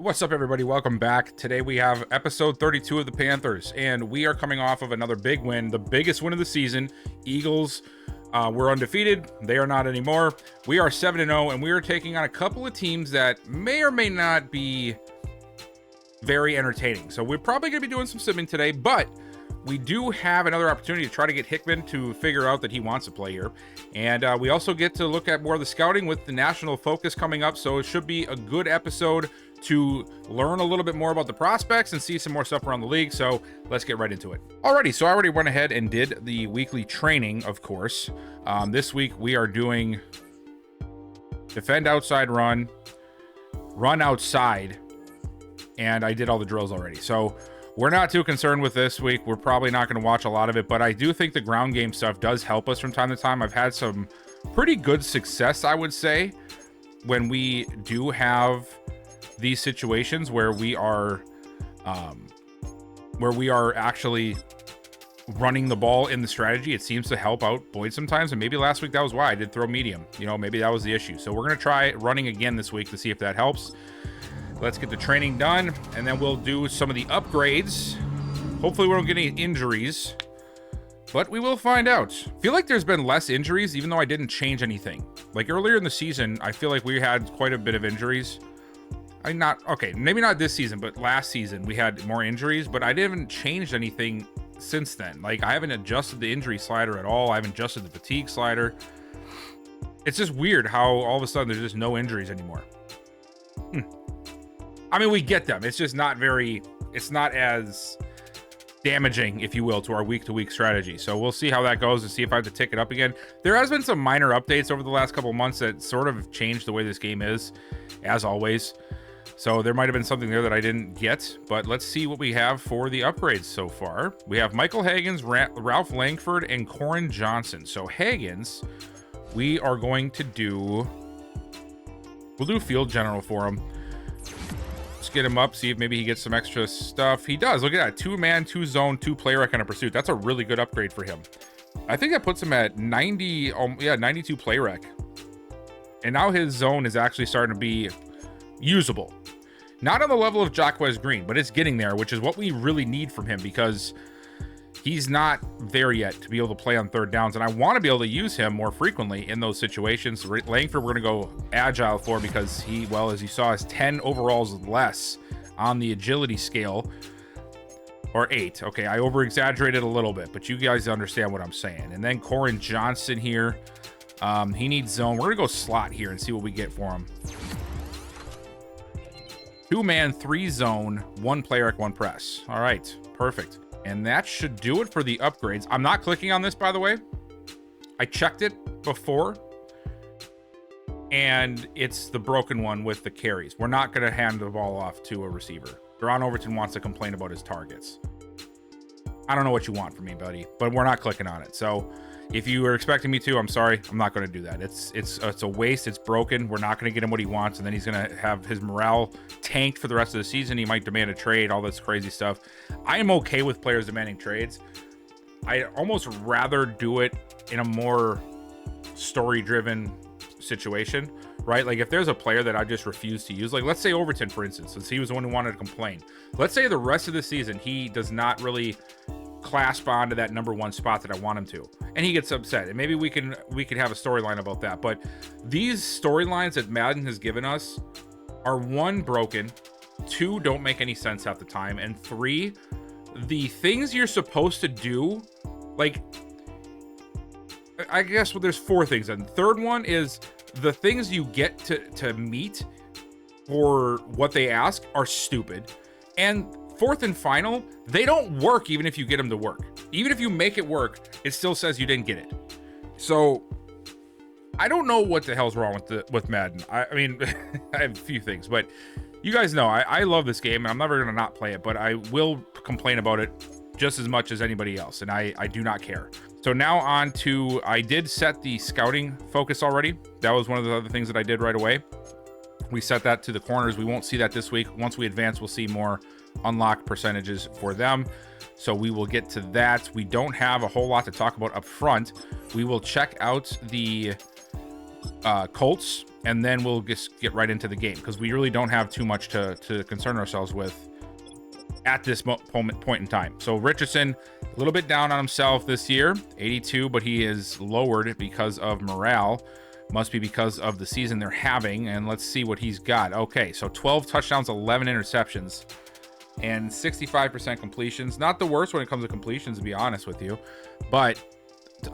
What's up, everybody? Welcome back. Today we have episode 32 of the Panthers, and we are coming off of another big win, the biggest win of the season. Eagles were undefeated. They are not anymore. We are 7-0, and we are taking on a couple of teams that may or may not be very entertaining. So we're probably going to be doing some simming today, but we do have another opportunity to try to get Hickman to figure out that he wants to play here. And we also get to look at more of the scouting with the national focus coming up. So it should be a good episode to learn a little bit more about the prospects and see some more stuff around the league. So let's get right into it. Alrighty, so I already went ahead and did the weekly training, of course. This week we are doing defend outside run outside, and I did all the drills already. So we're not too concerned with this week. We're probably not going to watch a lot of it, but I do think the ground game stuff does help us from time to time. I've had some pretty good success, I would say, when we do have these situations where we are actually running the ball in the strategy. It seems to help out Boyd sometimes, and maybe last week that was why I did throw medium. Maybe that was the issue. So we're going to try running again this week to see if that helps. Let's get the training done, and then we'll do some of the upgrades. Hopefully we don't get any injuries, but we will find out. I feel like there's been less injuries, even though I didn't change anything. Like earlier in the season, I feel like we had quite a bit of injuries. Maybe not this season, but last season we had more injuries, but I didn't change anything since then. Like, I haven't adjusted the injury slider at all. I haven't adjusted the fatigue slider. It's just weird how all of a sudden there's just no injuries anymore. I mean, we get them. It's just it's not as damaging, if you will, to our week-to-week strategy. So we'll see how that goes and see if I have to tick it up again. There has been some minor updates over the last couple of months that sort of changed the way this game is, as always. So there might have been something there that I didn't get, but let's see what we have for the upgrades so far. We have Michael Haggins, Ralph Langford, and Corin Johnson. So Haggins, we are going to we'll do field general for him. Let's get him up, see if maybe he gets some extra stuff. He does. Look at that. 2-man, 2-zone, 2-player kind of pursuit. That's a really good upgrade for him. I think that puts him at 92 play rec. And now his zone is actually starting to be usable. Not on the level of Jacquez Green, but it's getting there, which is what we really need from him, because he's not there yet to be able to play on third downs, and I want to be able to use him more frequently in those situations. Langford, we're going to go agile for, because he, well, as you saw, has 10 overalls less on the agility scale, or 8. Okay, I over-exaggerated a little bit, but you guys understand what I'm saying. And then Corin Johnson here, he needs zone. We're going to go slot here and see what we get for him. 2-man, 3-zone, 1-player, 1 press. All right, perfect. And that should do it for the upgrades. I'm not clicking on this, by the way. I checked it before, and it's the broken one with the carries. We're not going to hand the ball off to a receiver. Deron Overton wants to complain about his targets. I don't know what you want from me, buddy, but we're not clicking on it. So if you were expecting me to, I'm sorry. I'm not going to do that. It's a waste. It's broken. We're not going to get him what he wants, and then he's going to have his morale tanked for the rest of the season. He might demand a trade, all this crazy stuff. I am okay with players demanding trades. I almost rather do it in a more story-driven situation, right? Like if there's a player that I just refuse to use, like let's say Overton, for instance, since he was the one who wanted to complain. Let's say the rest of the season he does not really clasp onto that number 1 spot that I want him to, and he gets upset, and maybe we can have a storyline about that. But these storylines that Madden has given us are 1, broken, 2, don't make any sense half the time, and 3, the things you're supposed to do, like, I guess, well, there's 4 things, and the third one is the things you get to meet for what they ask are stupid, and fourth and final, they don't work even if you get them to work. Even if you make it work, it still says you didn't get it. So I don't know what the hell's wrong with Madden. I mean, I have a few things, but you guys know I love this game, and I'm never going to not play it, but I will complain about it just as much as anybody else, and I do not care. So now on to, I did set the scouting focus already. That was one of the other things that I did right away. We set that to the corners. We won't see that this week. Once we advance, we'll see more unlock percentages for them. So we will get to that. We don't have a whole lot to talk about up front. We will check out the Colts and then we'll just get right into the game, because we really don't have too much to concern ourselves with at this point in time. So Richardson, a little bit down on himself this year, 82, but he is lowered because of morale. Must be because of the season they're having. And let's see what he's got. Okay, so 12 touchdowns, 11 interceptions, and 65% completions. Not the worst when it comes to completions, to be honest with you, but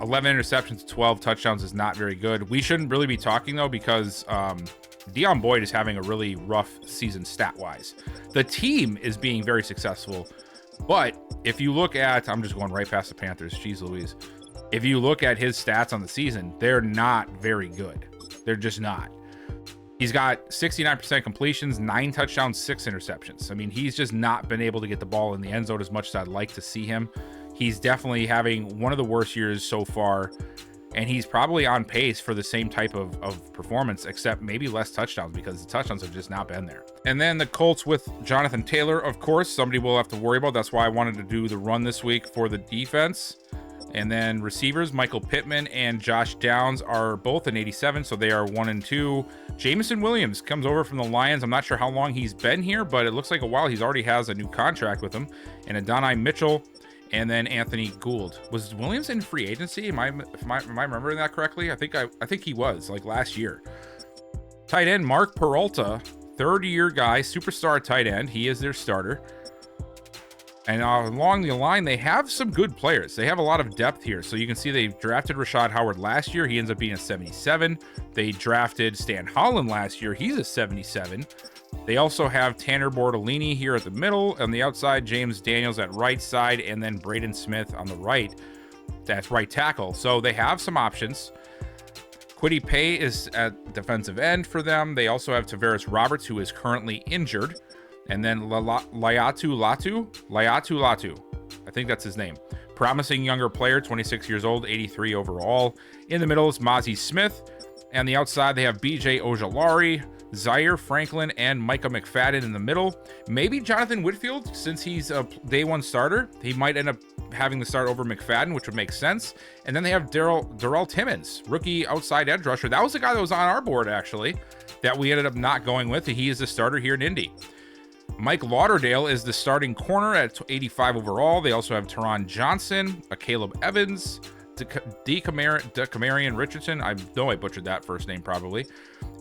11 interceptions, 12 touchdowns is not very good. We shouldn't really be talking, though, because Deion Boyd is having a really rough season stat-wise. The team is being very successful, but if you look at, I'm just going right past the Panthers, jeez Louise. If you look at his stats on the season, they're not very good. They're just not. He's got 69% completions, 9 touchdowns, 6 interceptions. I mean, he's just not been able to get the ball in the end zone as much as I'd like to see him. He's definitely having one of the worst years so far, and he's probably on pace for the same type of performance, except maybe less touchdowns, because the touchdowns have just not been there. And then the Colts with Jonathan Taylor, of course, somebody we'll have to worry about. That's why I wanted to do the run this week for the defense. And then receivers, Michael Pittman and Josh Downs are both an 87, so they are 1 and 2. Jameson Williams comes over from the Lions. I'm not sure how long he's been here, but it looks like a while. He's already has a new contract with them. And Adonai Mitchell, and then Anthony Gould. Was Williams in free agency? Am I remembering that correctly? I think he was, like, last year. Tight end Mark Peralta, third-year guy, superstar tight end. He is their starter. And along the line, they have some good players. They have a lot of depth here. So you can see they drafted Rashad Howard last year. He ends up being a 77. They drafted Stan Holland last year. He's a 77. They also have Tanner Bortolini here at the middle. On the outside, James Daniels at right side, and then Braden Smith on the right. That's right tackle. So they have some options. Kwity Paye is at defensive end for them. They also have Tavares Roberts, who is currently injured. And then Laiatu Latu. I think that's his name. Promising younger player, 26 years old, 83 overall. In the middle is Mozzie Smith. And the outside, they have BJ Ojulari, Zaire Franklin, and Micah McFadden in the middle. Maybe Jonathan Whitfield, since he's a day one starter, he might end up having the start over McFadden, which would make sense. And then they have Darrell Timmons, rookie outside edge rusher. That was the guy that was on our board, actually, that we ended up not going with. He is the starter here in Indy. Mike Lauderdale is the starting corner at 85 overall. They also have Teron Johnson, a Caleb Evans, DeCamarion Richardson. I know I butchered that first name probably.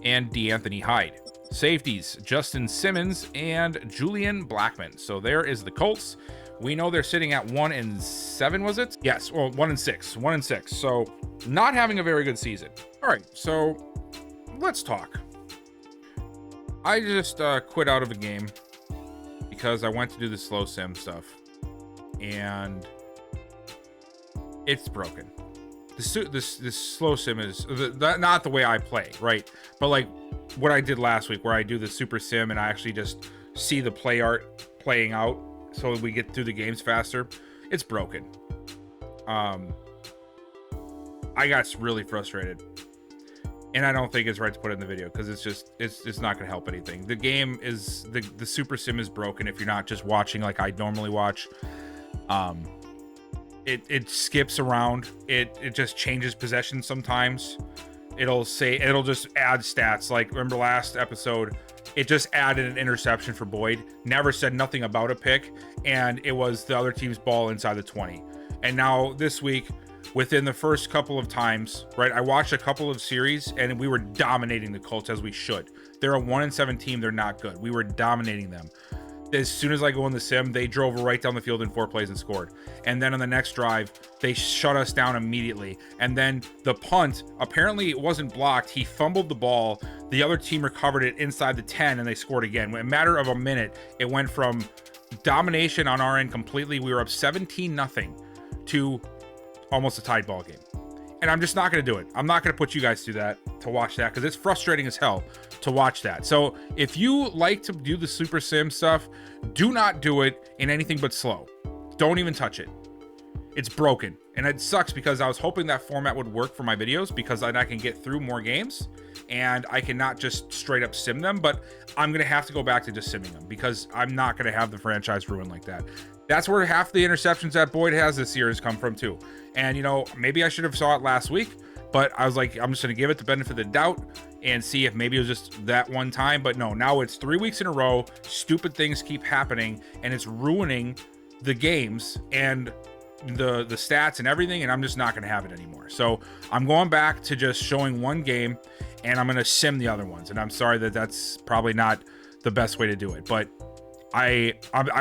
And DeAnthony Hyde. Safeties, Justin Simmons and Julian Blackman. So there is the Colts. We know they're sitting at 1 and 7, was it? Yes, well, 1 and 6. 1 and 6. So not having a very good season. All right, so let's talk. I just quit out of a game because I went to do the slow sim stuff, and it's broken. This slow sim is not the way I play, right? But like what I did last week, where I do the super sim and I actually just see the play art playing out, so we get through the games faster. It's broken. I got really frustrated. And I don't think it's right to put it in the video, because it's not going to help anything. The game is the super sim is broken if you're not just watching like I normally watch. It skips around. It just changes possession sometimes. It'll just add stats. Like, remember last episode, it just added an interception for Boyd. Never said nothing about a pick, and it was the other team's ball inside the 20. And now this week, within the first couple of times, right, I watched a couple of series and we were dominating the Colts, as we should. They're a 1 and 7 team. They're not good. We were dominating them. As soon as I go in the sim, they drove right down the field in 4 plays and scored. And then on the next drive, they shut us down immediately. And then the punt, apparently it wasn't blocked. He fumbled the ball. The other team recovered it inside the 10 and they scored again. In a matter of a minute, it went from domination on our end completely. We were up 17-0 to almost a tied ball game. And I'm just not going to do it. I'm not going to put you guys through that to watch that, because it's frustrating as hell to watch that. So if you like to do the super sim stuff, do not do it in anything but slow. Don't even touch it. It's broken. And it sucks, because I was hoping that format would work for my videos, because then I can get through more games and I cannot just straight up sim them. But I'm going to have to go back to just simming them, because I'm not going to have the franchise ruined like that. That's where half the interceptions that Boyd has this year has come from too. And, you know, maybe I should have saw it last week, but I was like, I'm just going to give it the benefit of the doubt and see if maybe it was just that one time. But no, now it's 3 weeks in a row. Stupid things keep happening, and it's ruining the games and the stats and everything, and I'm just not going to have it anymore. So I'm going back to just showing one game, and I'm going to sim the other ones. And I'm sorry that that's probably not the best way to do it, but I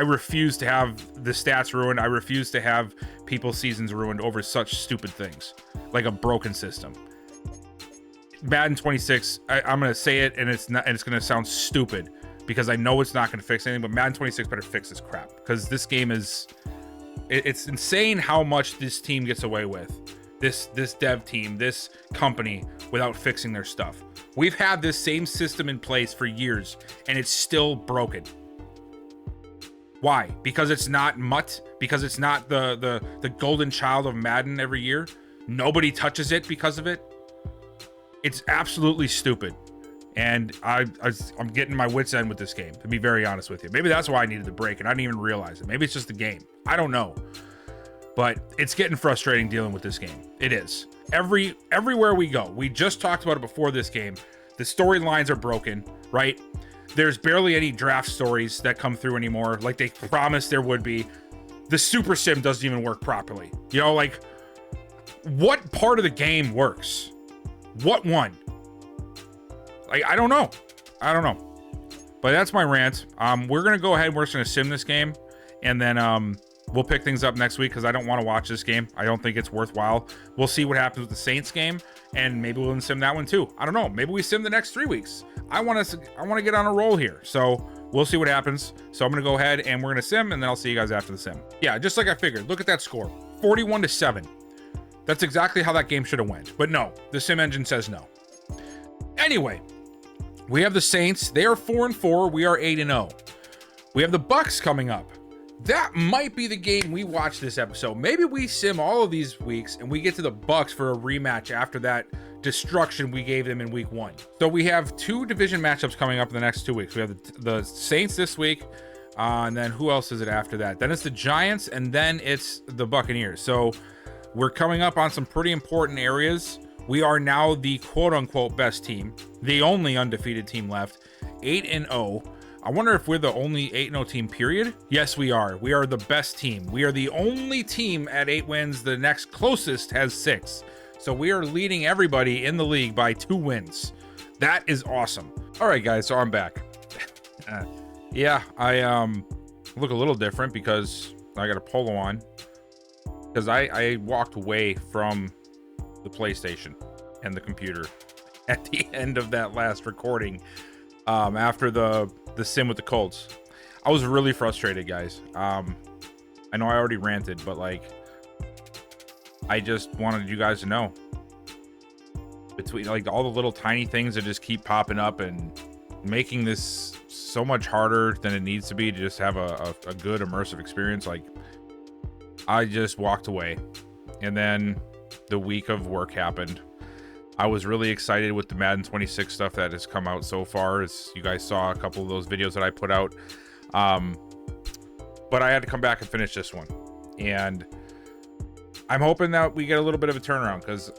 refuse to have the stats ruined. I refuse to have people's seasons ruined over such stupid things like a broken system. Madden 26, I'm going to say it, and it's going to sound stupid because I know it's not going to fix anything, but Madden 26 better fix this crap, because this game is, it's insane how much this team gets away with, this dev team, this company, without fixing their stuff. We've had this same system in place for years, and it's still broken. Why? Because it's not MUT? Because it's not the golden child of Madden every year? Nobody touches it because of it? It's absolutely stupid. And I'm getting my wits end with this game, to be very honest with you. Maybe that's why I needed the break, and I didn't even realize it. Maybe it's just the game. I don't know. But it's getting frustrating dealing with this game. It is. Everywhere we go. We just talked about it before this game. The storylines are broken, right? There's barely any draft stories that come through anymore, like they promised there would be. The super sim doesn't even work properly. You know, like, what part of the game works? What one? Like, I don't know. But that's my rant. We're gonna go ahead. We're just gonna sim this game, and then we'll pick things up next week, because I don't want to watch this game. I don't think it's worthwhile. We'll see what happens with the Saints game, and maybe we'll sim that one too. I don't know. Maybe we sim the next 3 weeks. I want to get on a roll here, so we'll see what happens. So I'm gonna go ahead and we're gonna sim, and then I'll see you guys after the sim. Yeah, just like I figured. Look at that score, 41-7. That's exactly how that game should have went. But no, the sim engine says no. Anyway, we have the Saints. They are 4-4. We are 8-0. We have the Bucs coming up. That might be the game we watch this episode. Maybe we sim all of these weeks and we get to the Bucs for a rematch after that destruction we gave them in week 1. So we have 2 division matchups coming up in the next 2 weeks. We have the Saints this week, and then who else is it after that? Then it's the Giants, and then it's the Buccaneers. So we're coming up on some pretty important areas. We are now the quote-unquote best team, the only undefeated team left, 8-0. I wonder if we're the only 8-0 team, period. Yes, we are. We are the best team. We are the only team at 8 wins. The next closest has 6. So we are leading everybody in the league by 2 wins. That is awesome. All right, guys, so I'm back. Yeah, I look a little different because I got a polo on. Because I walked away from the PlayStation and the computer at the end of that last recording, after the sim with the Colts. I was really frustrated, guys. I know I already ranted, but like, I just wanted you guys to know, between like all the little tiny things that just keep popping up and making this so much harder than it needs to be to just have a good immersive experience, like, I just walked away. And then the week of work happened. I was really excited with the Madden 26 stuff that has come out so far, as you guys saw a couple of those videos that I put out. But I had to come back and finish this one. And I'm hoping that we get a little bit of a turnaround, because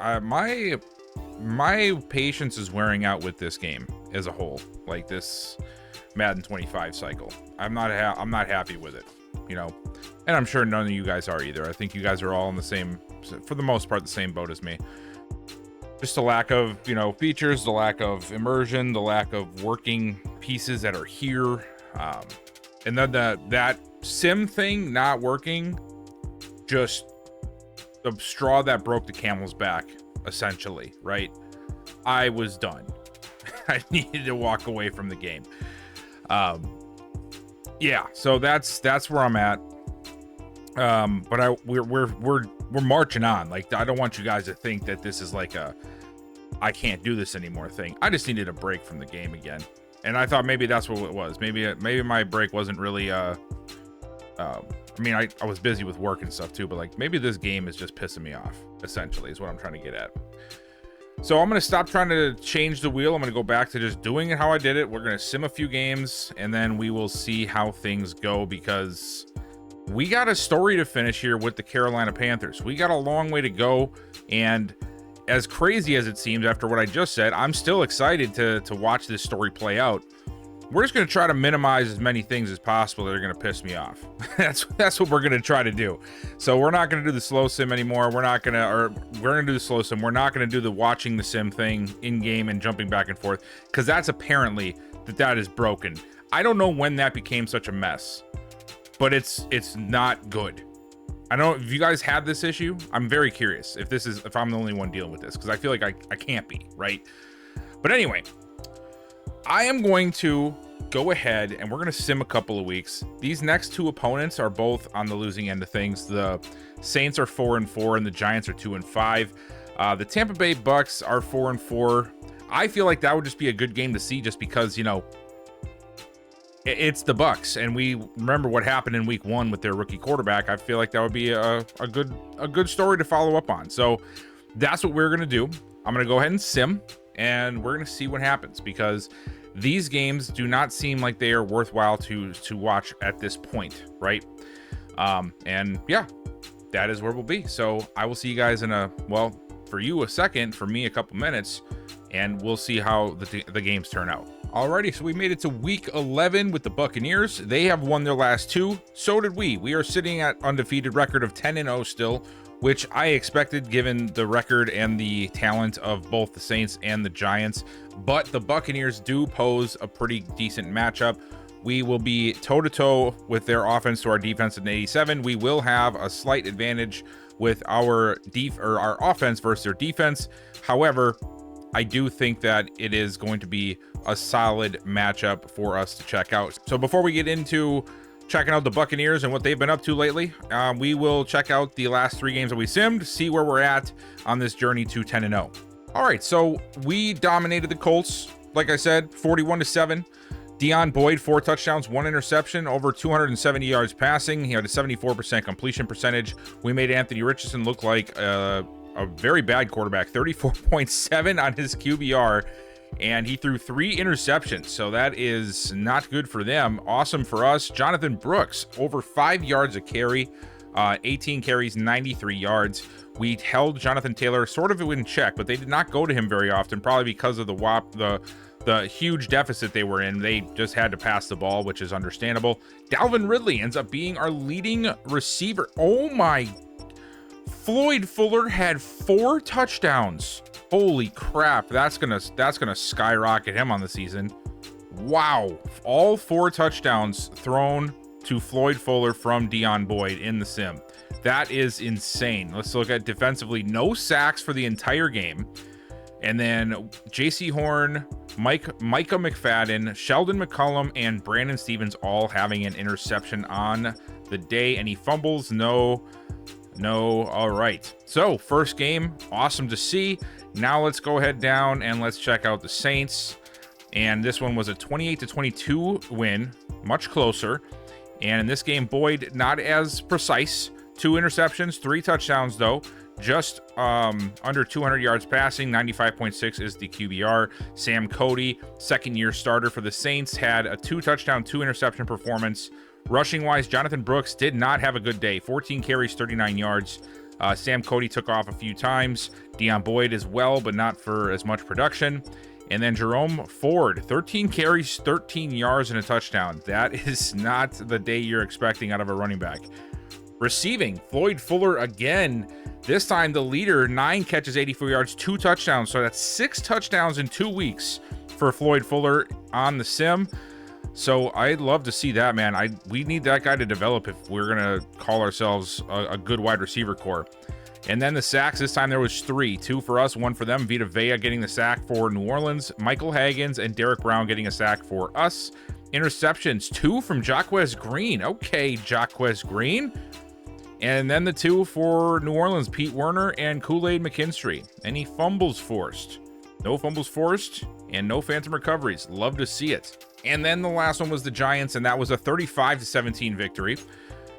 my patience is wearing out with this game as a whole. Like this Madden 25 cycle. I'm not happy with it, you know. And I'm sure none of you guys are either. I think you guys are all in the same, for the most part, the same boat as me. Just the lack of, you know, features, the lack of immersion, the lack of working pieces that are here. And then that sim thing not working, just the straw that broke the camel's back, essentially, right? I was done. I needed to walk away from the game. Yeah, so that's where I'm at. But we're marching on. Like, I don't want you guys to think that this is like a I can't do this anymore thing. I just needed a break from the game again, and I thought maybe that's what it was. Maybe my break wasn't really I mean, I was busy with work and stuff too, but like, maybe this game is just pissing me off, essentially, is what I'm trying to get at. So I'm going to stop trying to change the wheel. I'm going to go back to just doing it how I did it. We're going to sim a few games, and then we will see how things go, because we got a story to finish here with the Carolina Panthers. We got a long way to go, and as crazy as it seems after what I just said, I'm still excited to watch this story play out. We're just going to try to minimize as many things as possible that are going to piss me off. That's what we're going to try to do. So we're not going to do the slow sim anymore. We're going to do the slow sim. We're not going to do the watching the sim thing in game and jumping back and forth, because that's apparently that is broken. I don't know when that became such a mess, but it's not good. I don't know if you guys had this issue. I'm very curious if I'm the only one dealing with this, because I feel like I can't be, right? But anyway, I am going to go ahead and we're going to sim a couple of weeks. These next two opponents are both on the losing end of things. The Saints are 4-4 and the Giants are 2-5. The Tampa Bay Bucks are 4-4. I feel like that would just be a good game to see, just because, you know, it's the Bucks, and we remember what happened in week 1 with their rookie quarterback. I feel like that would be a good story to follow up on. So that's what we're going to do. I'm going to go ahead and sim, and we're going to see what happens, because these games do not seem like they are worthwhile to watch at this point, right? And yeah, that is where we'll be. So I will see you guys in for you a second, for me a couple minutes, and we'll see how the games turn out. Alrighty, so we made it to week 11 with the Buccaneers. They have won their last 2. So did we. We are sitting at undefeated record of 10-0 still, which I expected given the record and the talent of both the Saints and the Giants. But the Buccaneers do pose a pretty decent matchup. We will be toe-to-toe with their offense to our defense at 87. We will have a slight advantage with our offense versus their defense. However, I do think that it is going to be a solid matchup for us to check out. So before we get into checking out the Buccaneers and what they've been up to lately, we will check out the last 3 games that we simmed, see where we're at on this journey to 10-0. All right, so we dominated the Colts, like I said, 41-7. Deon Boyd, 4 touchdowns, 1 interception, over 270 yards passing. He had a 74% completion percentage. We made Anthony Richardson look like a very bad quarterback, 34.7 on his QBR, and he threw 3 interceptions, so that is not good for them. Awesome for us. Jonathan Brooks, over 5 yards a carry, 18 carries, 93 yards. We held Jonathan Taylor sort of in check, but they did not go to him very often, probably because of the huge deficit they were in. They just had to pass the ball, which is understandable. Dalvin Ridley ends up being our leading receiver. Oh my, Floyd Fuller had 4 touchdowns. Holy crap, that's gonna skyrocket him on the season. Wow, all 4 touchdowns thrown to Floyd Fuller from Deon Boyd in the sim. That is insane. Let's look at defensively. No sacks for the entire game. And then J.C. Horn, Micah McFadden, Sheldon McCollum, and Brandon Stevens all having an interception on the day. Any fumbles? No. All right. So first game, awesome to see. Now let's go ahead down and let's check out the Saints. And this one was a 28-22 win, much closer. And in this game, Boyd not as precise. 2 interceptions, 3 touchdowns though. Just under 200 yards passing, 95.6 is the QBR. Sam Cody, second-year starter for the Saints, had a 2-touchdown, 2-interception performance. Rushing-wise, Jonathan Brooks did not have a good day. 14 carries, 39 yards. Sam Cody took off a few times. Deon Boyd as well, but not for as much production. And then Jerome Ford, 13 carries, 13 yards, and a touchdown. That is not the day you're expecting out of a running back. Receiving, Floyd Fuller again. This time the leader, 9 catches, 84 yards, 2 touchdowns. So that's 6 touchdowns in 2 weeks for Floyd Fuller on the sim. So I'd love to see that, man. We need that guy to develop if we're going to call ourselves a good wide receiver core. And then the sacks, this time there was 3. 2 for us, 1 for them. Vita Vea getting the sack for New Orleans. Michael Haggins and Derek Brown getting a sack for us. Interceptions, 2 from Jaquez Green. Okay, Jaquez Green. And then the 2 for New Orleans, Pete Werner and Kool-Aid McKinstry. Any fumbles forced? No fumbles forced and no phantom recoveries. Love to see it. And then the last one was the Giants, and that was a 35-17 victory.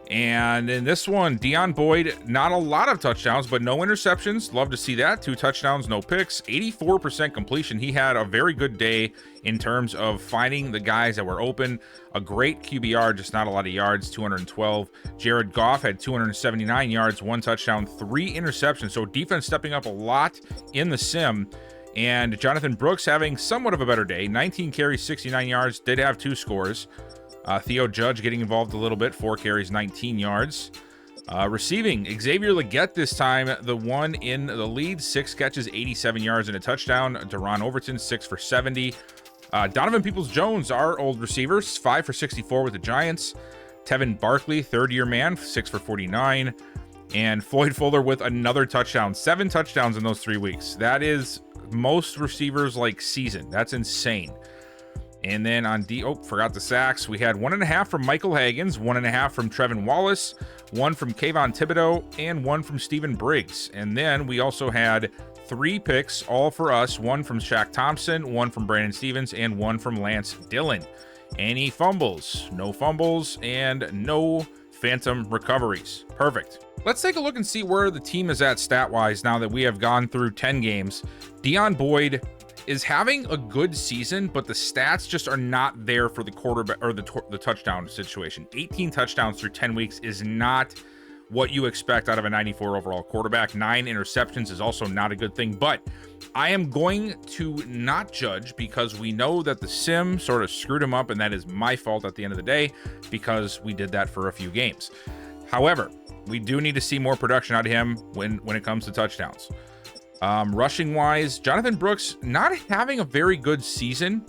And in this one, Deion Boyd, not a lot of touchdowns, but no interceptions. Love to see that. 2 touchdowns, no picks, 84% completion. He had a very good day in terms of finding the guys that were open. A great QBR, just not a lot of yards, 212. Jared Goff had 279 yards, 1 touchdown, 3 interceptions. So defense stepping up a lot in the sim. And Jonathan Brooks having somewhat of a better day. 19 carries, 69 yards, did have 2 scores. Theo Judge getting involved a little bit, 4 carries, 19 yards. Receiving, Xavier Legette this time, the one in the lead, 6 catches, 87 yards and a touchdown. Deron Overton, 6 for 70. Donovan Peoples-Jones, our old receiver, 5 for 64 with the Giants. Tevin Barkley, third-year man, 6 for 49. And Floyd Fuller with another touchdown. 7 touchdowns in those 3 weeks. That is most receivers like season. That's insane. And then on forgot the sacks. We had 1.5 from Michael Haggins, 1.5 from Trevin Wallace, 1 from Kayvon Thibodeau, and 1 from Stephen Briggs. And then we also had 3 picks, all for us. 1 from Shaq Thompson, 1 from Brandon Stevens, and 1 from Lance Dillon. Any fumbles? No fumbles, and no phantom recoveries. Perfect. Let's take a look and see where the team is at stat-wise now that we have gone through 10 games. Deion Boyd is having a good season, but the stats just are not there for the quarterback or the touchdown situation. 18 touchdowns through 10 weeks is not what you expect out of a 94 overall quarterback. 9 interceptions is also not a good thing, but I am going to not judge because we know that the sim sort of screwed him up, and that is my fault at the end of the day because we did that for a few games. However, we do need to see more production out of him when it comes to touchdowns. Rushing wise, Jonathan Brooks not having a very good season.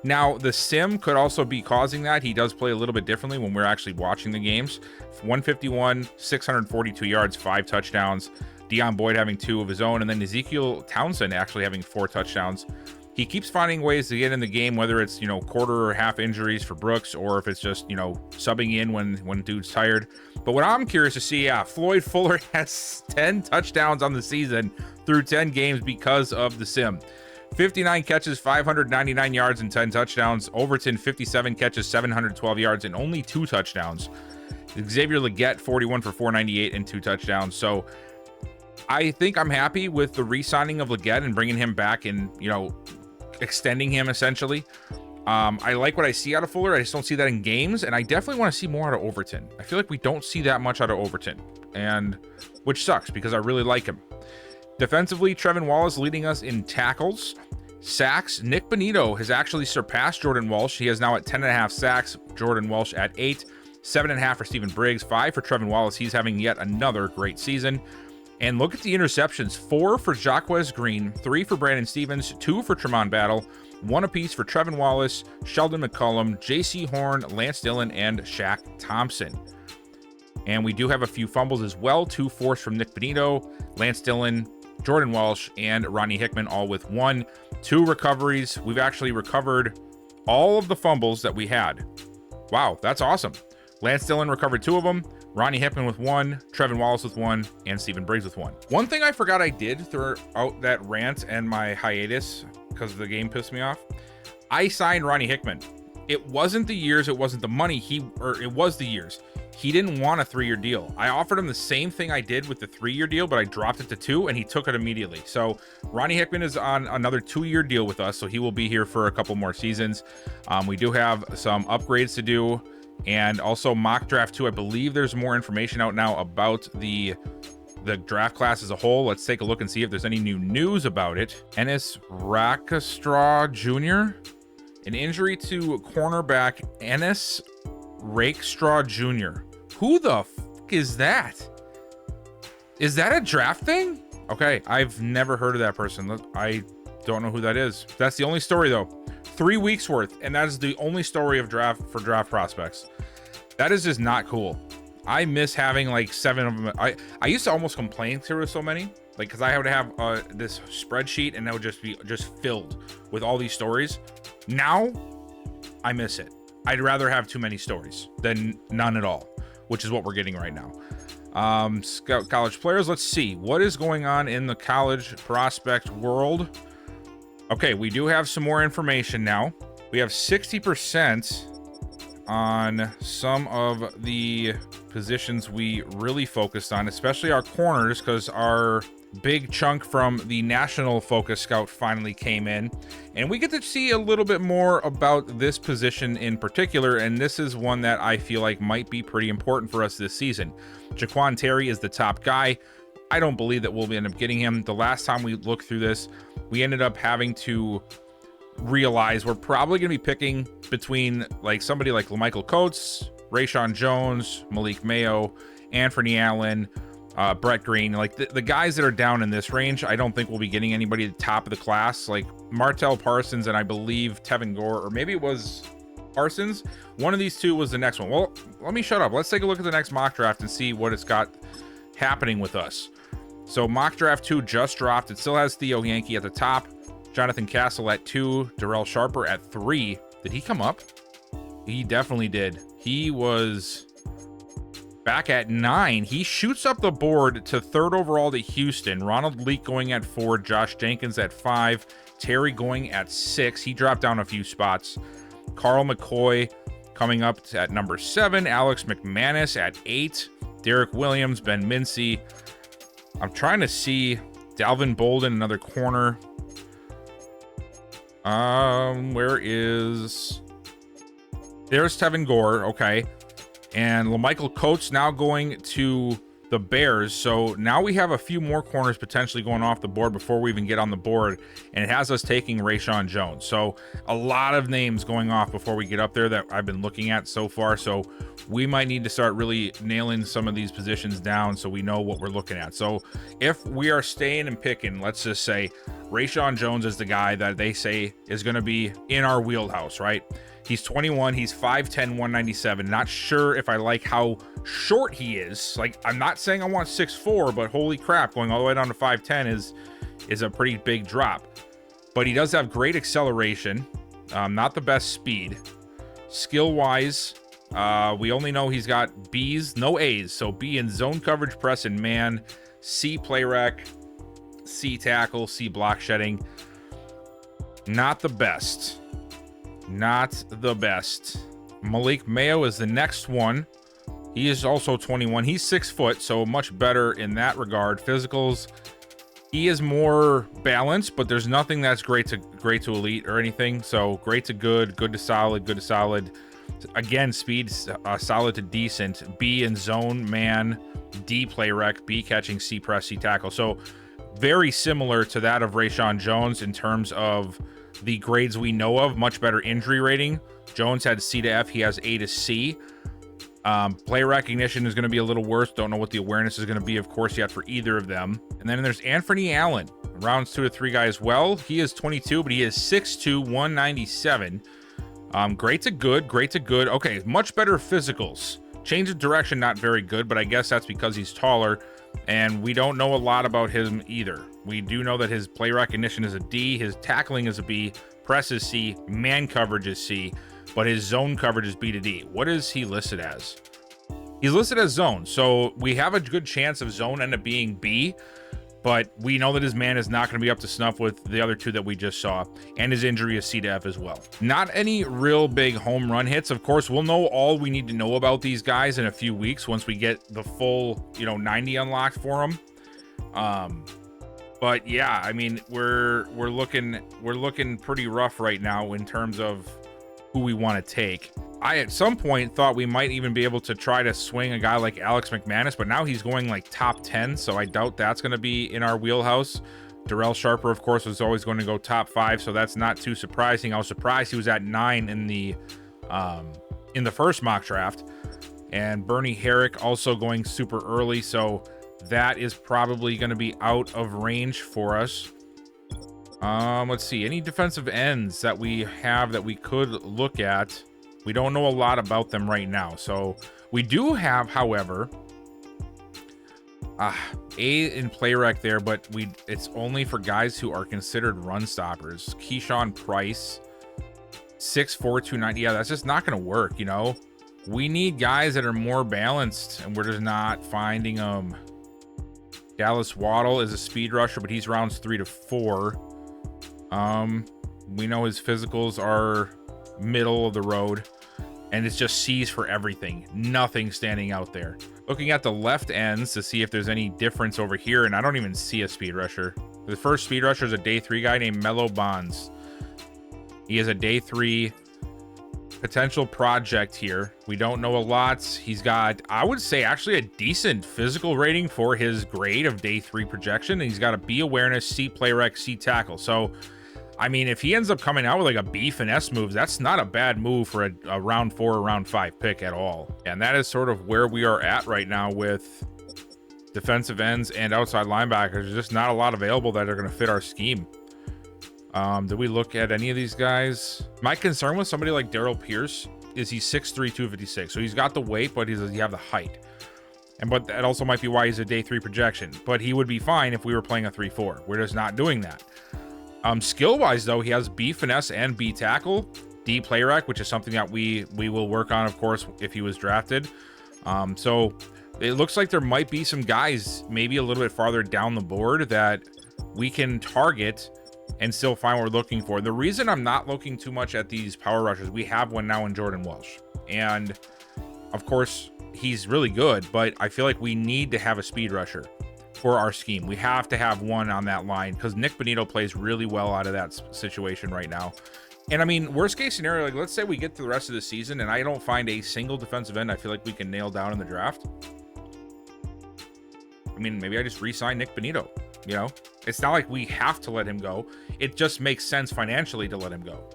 Now, the sim could also be causing that. He does play a little bit differently when we're actually watching the games. 151, 642 yards, 5 touchdowns. Deion Boyd having 2 of his own, and then Ezekiel Townsend actually having 4 touchdowns. He keeps finding ways to get in the game, whether it's, quarter or half injuries for Brooks, or if it's just, subbing in when dude's tired. But what I'm curious to see, Floyd Fuller has 10 touchdowns on the season through 10 games because of the sim. 59 catches, 599 yards, and 10 touchdowns. Overton, 57 catches, 712 yards, and only 2 touchdowns. Xavier Legette, 41 for 498 and 2 touchdowns. So I think I'm happy with the re-signing of Legette and bringing him back and, extending him essentially. I like what I see out of Fuller. I just don't see that in games, and I definitely want to see more out of Overton. I feel like we don't see that much out of Overton, and which sucks because I really like him. Defensively, Trevin Wallace leading us in tackles. Sacks, Nick Bonito has actually surpassed Jordan Walsh. He is now at 10.5 sacks. Jordan Walsh at 8. 7.5 for Stephen Briggs. 5 for Trevin Wallace. He's having yet another great season. And look at the interceptions. 4 for Jaquez Green, 3 for Brandon Stevens, 2 for Tremont Battle, 1 apiece for Trevin Wallace, Sheldon McCollum, J.C. Horn, Lance Dillon, and Shaq Thompson. And we do have a few fumbles as well. 2 forced from Nick Bonito, Lance Dillon, Jordan Walsh, and Ronnie Hickman, all with 1. 2 recoveries. We've actually recovered all of the fumbles that we had. Wow, that's awesome. Lance Dillon recovered 2 of them. Ronnie Hickman with 1, Trevin Wallace with 1, and Stephen Briggs with 1. One thing I forgot I did throughout that rant and my hiatus, because the game pissed me off, I signed Ronnie Hickman. It wasn't the years, it wasn't the money, it was the years. He didn't want a 3-year deal. I offered him the same thing I did with the 3-year deal, but I dropped it to 2, and he took it immediately. So Ronnie Hickman is on another 2-year deal with us, so he will be here for a couple more seasons. We do have some upgrades to do. And also mock draft 2. I believe there's more information out now about the draft class as a whole. Let's take a look and see if there's any new news about it. Ennis Rakestraw Jr. An injury to cornerback Ennis Rakestraw Jr. Who the fuck is that? Is that a draft thing? Okay, I've never heard of that person. I don't know who that is. That's the only story though. 3 weeks worth, and that is the only story of draft prospects. That is just not cool. I miss having like 7 of them. I used to almost complain there were so many, like, because I would have this spreadsheet and that would just be filled with all these stories. Now I miss it. I'd rather have too many stories than none at all, which is what we're getting right now. Scout college players. Let's see what is going on in the college prospect world. Okay, we do have some more information now. We have 60% on some of the positions we really focused on, especially our corners, because our big chunk from the National Focus Scout finally came in, and we get to see a little bit more about this position in particular, and this is one that I feel like might be pretty important for us this season. Jaquan Terry is the top guy. I don't believe that we'll end up getting him. The last time we looked through this, we ended up having to realize we're probably going to be picking between like somebody like LaMichael Coates, Rayshon Jones, Malik Mayo, Anthony Allen, Brett Green, like the guys that are down in this range. I don't think we'll be getting anybody at the top of the class like Martell Parsons and I believe Tevin Gore, or maybe it was Parsons. One of these two was the next one. Well, let me shut up. Let's take a look at the next mock draft and see what it's got happening with us. So mock draft 2 just dropped. It still has Theo Yankee at the top, Jonathan Castle at 2, Darrell Sharper at 3. Did he come up? He definitely did. He was back at 9. He shoots up the board to 3rd overall to Houston. Ronald Leak going at 4, Josh Jenkins at 5, Terry going at 6. He dropped down a few spots. Carl McCoy coming up at number 7, Alex McManus at 8, Derek Williams, Ben Mincy. I'm trying to see Dalvin Bolden, another corner. Where is... There's Tevin Gore, okay. And LaMichael Coates now going to the Bears. So now we have a few more corners potentially going off the board before we even get on the board. And it has us taking Rayshon Jones. So a lot of names going off before we get up there that I've been looking at so far. So we might need to start really nailing some of these positions down so we know what we're looking at. So if we are staying and picking, let's just say Rayshon Jones is the guy that they say is going to be in our wheelhouse, right? He's 21. He's 5'10", 197. Not sure if I like how short he is. Like, I'm not saying I want 6'4", but holy crap, going all the way down to 5'10" is a pretty big drop. But he does have great acceleration. Not the best speed. Skill-wise, we only know he's got B's, no A's. So B in zone coverage, press, and man. C play rec. C tackle. C block shedding. Not the best. Not the best. Malik Mayo is the next one. He is also 21. He's 6 foot, so much better in that regard. Physicals, he is more balanced, but there's nothing that's great to elite or anything. So great to good, good to solid, good to solid. Again, speed, solid to decent. B in zone, man. D play rec. B catching, C press, C tackle. So very similar to that of Rayshon Jones in terms of the grades we know of. Much better injury rating. Jones had C to F. He has A to C. Play recognition is going to be a little worse. Don't know what the awareness is going to be, of course, yet for either of them. And then there's Anthony Allen, rounds 2 to 3 guy as well. He is 22, but he is 6'2", 197. Great to good, great to good. Okay, much better physicals. Change of direction, not very good, but I guess that's because he's taller, and we don't know a lot about him either. We do know that his play recognition is a D, his tackling is a B, press is C, man coverage is C, but his zone coverage is B to D. What is he listed as? He's listed as zone, so we have a good chance of zone end up being B, but we know that his man is not going to be up to snuff with the other two that we just saw, and his injury is C to F as well. Not any real big home run hits. Of course, we'll know all we need to know about these guys in a few weeks once we get the full, 90 unlocked for them. But yeah, I mean, we're looking pretty rough right now in terms of who we want to take. I at some point thought we might even be able to try to swing a guy like Alex McManus, but now he's going like top 10, so I doubt that's going to be in our wheelhouse. Darrell Sharper, of course, was always going to go top 5, so that's not too surprising. I was surprised he was at 9 in the first mock draft. And Bernie Herrick also going super early, so that is probably going to be out of range for us. Let's see, any defensive ends that we have that we could look at. We don't know a lot about them right now. So we do have, however, A in play rec there, but it's only for guys who are considered run stoppers. Keyshawn Price, 6'4", 290. Yeah, that's just not going to work, We need guys that are more balanced, and we're just not finding them. Dallas Waddle is a speed rusher, but he's rounds 3 to 4. We know his physicals are middle of the road. and it's just C's for everything. Nothing standing out there. Looking at the left ends to see if there's any difference over here, and I don't even see a speed rusher. The first speed rusher is a day 3 guy named Mello Bonds. He is a day 3 potential project here. We don't know a lot. He's got, I would say, actually a decent physical rating for his grade of day 3 projection. And he's got a B awareness, C play rec, C tackle. So, I mean, if he ends up coming out with like a B finesse moves, that's not a bad move for a round 4 or round 5 pick at all. And that is sort of where we are at right now with defensive ends and outside linebackers. There's just not a lot available that are going to fit our scheme. Did we look at any of these guys? My concern with somebody like Daryl Pierce is he's 6'3", 256. So he's got the weight, but he have the height. But that also might be why he's a day 3 projection. But he would be fine if we were playing a 3-4. We're just not doing that. Skill-wise, though, he has B finesse and B tackle, D play rec, which is something that we will work on, of course, if he was drafted. So it looks like there might be some guys maybe a little bit farther down the board that we can target and still find what we're looking for. The reason I'm not looking too much at these power rushers, we have one now in Jordan Welsh. And of course, he's really good, but I feel like we need to have a speed rusher for our scheme. We have to have one on that line because Nick Bonito plays really well out of that situation right now. And I mean, worst case scenario, like let's say we get to the rest of the season and I don't find a single defensive end I feel like we can nail down in the draft. I mean, maybe I just re-sign Nick Bonito. You know, it's not like we have to let him go. It just makes sense financially to let him go.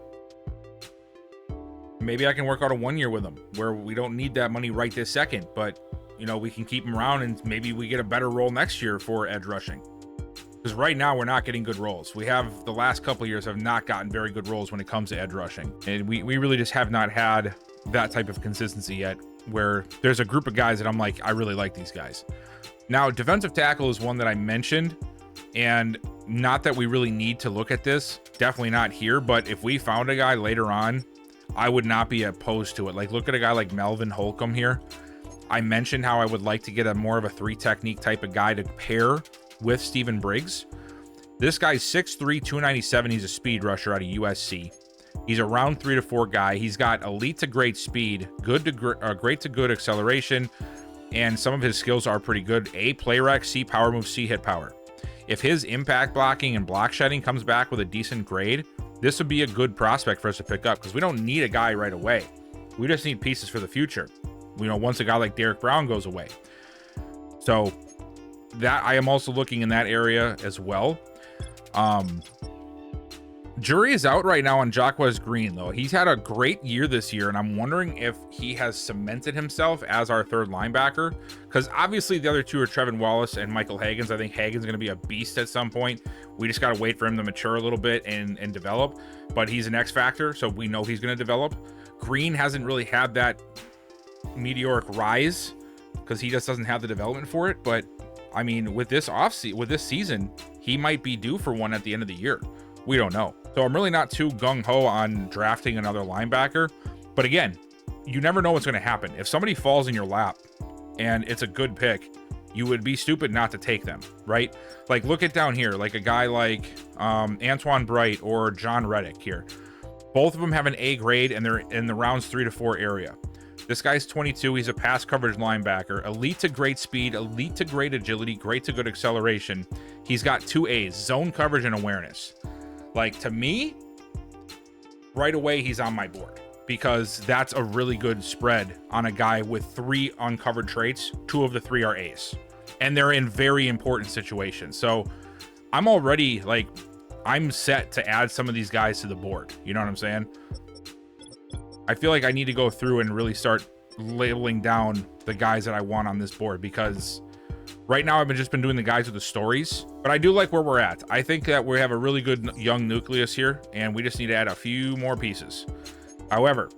Maybe I can work out a 1 year with him where we don't need that money right this second, but you know, we can keep him around and maybe we get a better role next year for edge rushing. Because right now we're not getting good roles. We have the last couple of years have not gotten very good roles when it comes to edge rushing. And we really just have not had that type of consistency yet where there's a group of guys that I'm like, I really like these guys. Now, defensive tackle is one that I mentioned. And not that we really need to look at this, definitely not here, but if we found a guy later on, I would not be opposed to it. Like, look at a guy like Melvin Holcomb here. I mentioned how I would like to get a more of a 3 technique type of guy to pair with Steven Briggs. This guy's 6'3", 297. He's a speed rusher out of USC. He's a round 3 to 4 guy. He's got elite to great speed, great to good acceleration, and some of his skills are pretty good. A play rec, C power move, C hit power. If his impact blocking and block shedding comes back with a decent grade, this would be a good prospect for us to pick up because we don't need a guy right away. We just need pieces for the future. You know, once a guy like Derek Brown goes away. So that I am also looking in that area as well. Jury is out right now on Jacquez Green, though. He's had a great year this year, and I'm wondering if he has cemented himself as our third linebacker, because obviously the other two are Trevin Wallace and Michael Hagens. I think Hagens going to be a beast at some point. We just got to wait for him to mature a little bit and develop, but he's an X factor, so we know he's going to develop. Green hasn't really had that meteoric rise because he just doesn't have the development for it, but I mean, with this season, he might be due for one at the end of the year. We don't know. So I'm really not too gung-ho on drafting another linebacker. But again, you never know what's going to happen. If somebody falls in your lap and it's a good pick, you would be stupid not to take them, right? Like, look at down here, like a guy like Antoine Bright or John Reddick here. Both of them have an A grade and they're in the rounds 3 to 4 area. This guy's 22. He's a pass coverage linebacker. Elite to great speed, elite to great agility, great to good acceleration. He's got 2 A's, zone coverage and awareness. Like, to me, right away, he's on my board because that's a really good spread on a guy with 3 uncovered traits. 2 of the 3 are A's, and they're in very important situations. So I'm already, like, I'm set to add some of these guys to the board. You know what I'm saying? I feel like I need to go through and really start labeling down the guys that I want on this board because right now I've just been doing the guys with the stories, but I do like where we're at. I think that we have a really good young nucleus here, and we just need to add a few more pieces. However,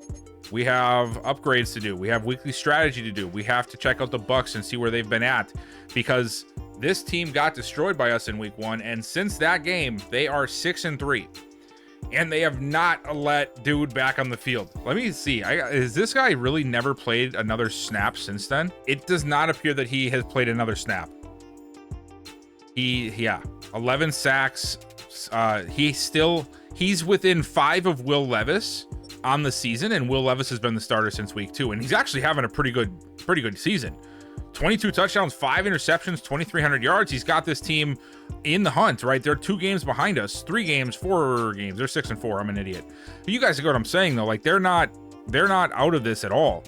we have upgrades to do. We have weekly strategy to do. We have to check out the Bucs and see where they've been at because this team got destroyed by us in week 1, and since that game, they are 6-3. And they have not let dude back on the field. Let me see. Is this guy really never played another snap since then? It does not appear that he has played another snap. 11 sacks. He's within 5 of Will Levis on the season, and Will Levis has been the starter since week 2, and he's actually having a pretty good season. 22 touchdowns, 5 interceptions, 2,300 yards. He's got this team in the hunt, right? They're 2 games behind us, 3 games, 4 games. They're 6-4. I'm an idiot. But you guys get what I'm saying, though. Like, they're not out of this at all.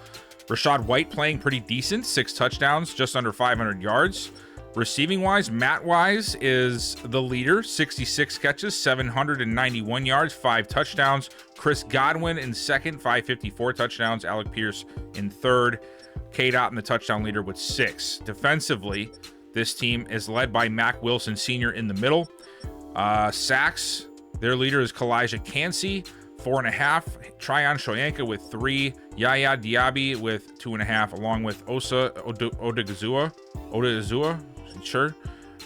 Rashad White playing pretty decent, 6 touchdowns, just under 500 yards. Receiving wise, Matt Wise is the leader, 66 catches, 791 yards, 5 touchdowns. Chris Godwin in second, 554 touchdowns. Alec Pierce in third. K-Dot in the touchdown leader with 6. Defensively, this team is led by Mac Wilson Sr. in the middle. Sacks, their leader is Kalijah Cansey, 4.5. Tryon Shoyanka with 3. Yaya Diaby with 2.5, along with Osa Odigizua, sure.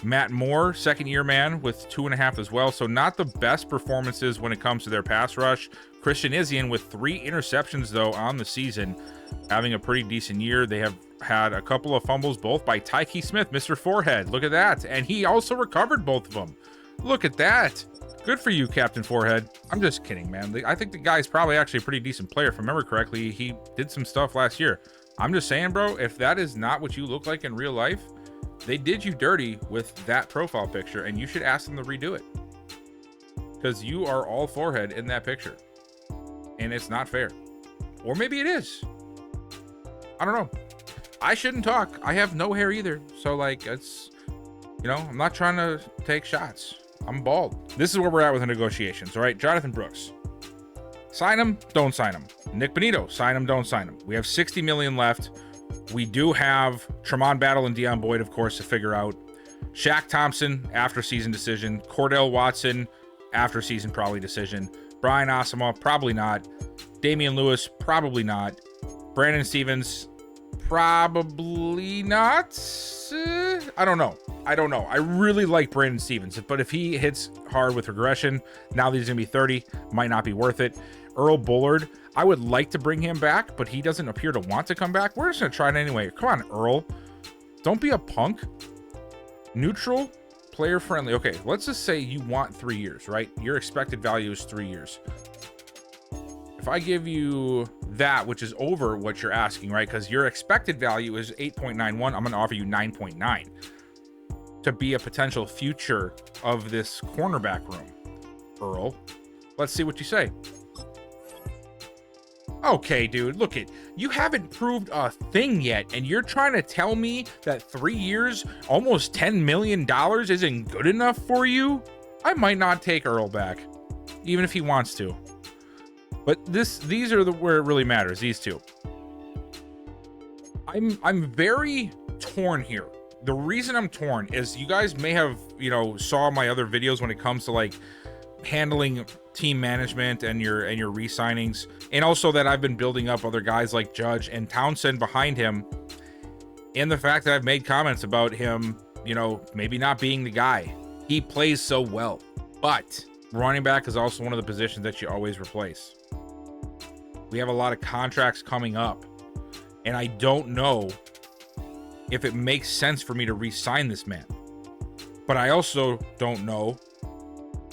Matt Moore, second-year man, with 2.5 as well. So not the best performances when it comes to their pass rush. Christian Izien with 3 interceptions, though, on the season, having a pretty decent year. They have had a couple of fumbles, both by Tyke Smith, Mr. Forehead. Look at that. And he also recovered both of them. Look at that. Good for you, Captain Forehead. I'm just kidding, man. I think the guy's probably actually a pretty decent player. If I remember correctly, he did some stuff last year. I'm just saying, bro, if that is not what you look like in real life, they did you dirty with that profile picture, and you should ask them to redo it. Because you are all forehead in that picture. And it's not fair. Or maybe it is. I don't know. I shouldn't talk. I have no hair either. So, like, it's, you know, I'm not trying to take shots. I'm bald. This is where we're at with the negotiations, all right? Jonathan Brooks. Sign him, don't sign him. Nick Benito, sign him, don't sign him. We have $60 million left. We do have Tremont Battle and Deion Boyd, of course, to figure out. Shaq Thompson, after season decision. Cordell Watson, after season probably decision. Brian Asamoah, probably not. Damian Lewis, probably not. Brandon Stevens, probably not. I don't know. I really like Brandon Stevens, but if he hits hard with regression, now that he's going to be 30, might not be worth it. Earl Bullard, I would like to bring him back, but he doesn't appear to want to come back. We're just going to try it anyway. Come on, Earl. Don't be a punk. Neutral, player friendly. Okay, let's just say you want 3 years, right? Your expected value is 3 years. If I give you that, which is over what you're asking, right? Because your expected value is 8.91. I'm going to offer you 9.9 to be a potential future of this cornerback room. Earl, let's see what you say. Okay, dude, look it. You haven't proved a thing yet, and you're trying to tell me that 3 years, almost $10 million isn't good enough for you? I might not take Earl back, even if he wants to. But these are where it really matters, these two. I'm very torn here. The reason I'm torn is you guys may have, you know, saw my other videos when it comes to like handling team management and your re-signings, and also that I've been building up other guys like Judge and Townsend behind him, and the fact that I've made comments about him, you know, maybe not being the guy. He plays so well, but running back is also one of the positions that you always replace. We have a lot of contracts coming up, and I don't know if it makes sense for me to re-sign this man, but I also don't know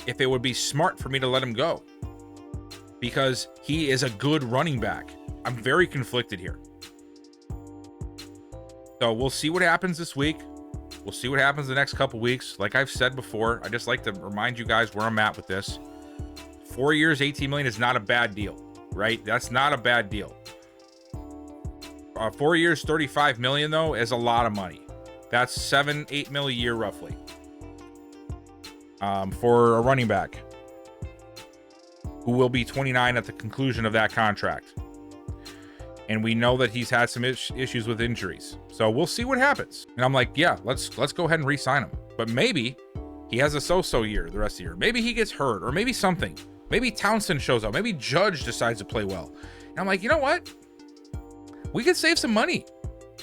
if it would be smart for me to let him go, because he is a good running back. I'm very conflicted here. So we'll see what happens this week. We'll see what happens the next couple weeks. Like I've said before, I just like to remind you guys where I'm at with this. 4 years, $18 million is not a bad deal, right? That's not a bad deal. 4 years, $35 million though is a lot of money. That's $7-8 million a year roughly. For a running back who will be 29 at the conclusion of that contract. And we know that he's had some issues with injuries. So we'll see what happens. And I'm like, yeah, let's go ahead and re-sign him. But maybe he has a so-so year the rest of the year. Maybe he gets hurt, or maybe something. Maybe Townsend shows up. Maybe Judge decides to play well. And I'm like, you know what? We could save some money.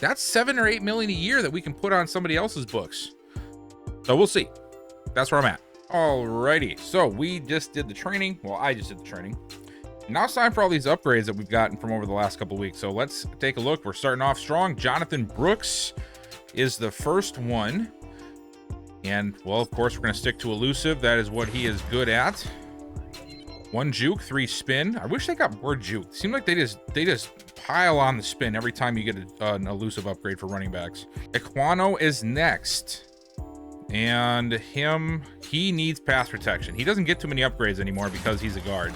That's $7 or $8 million a year that we can put on somebody else's books. So we'll see. That's where I'm at. Alrighty, so we just did the training. Well, I just did the training. Now it's time for all these upgrades that we've gotten from over the last couple of weeks. So let's take a look. We're starting off strong. Jonathan Brooks is the first one. And, well, of course, we're going to stick to elusive. That is what he is good at. 1 juke, 3 spin. I wish they got more juke. Seemed like they just pile on the spin every time you get an elusive upgrade for running backs. Equano is next. And he needs pass protection. He doesn't get too many upgrades anymore because he's a guard.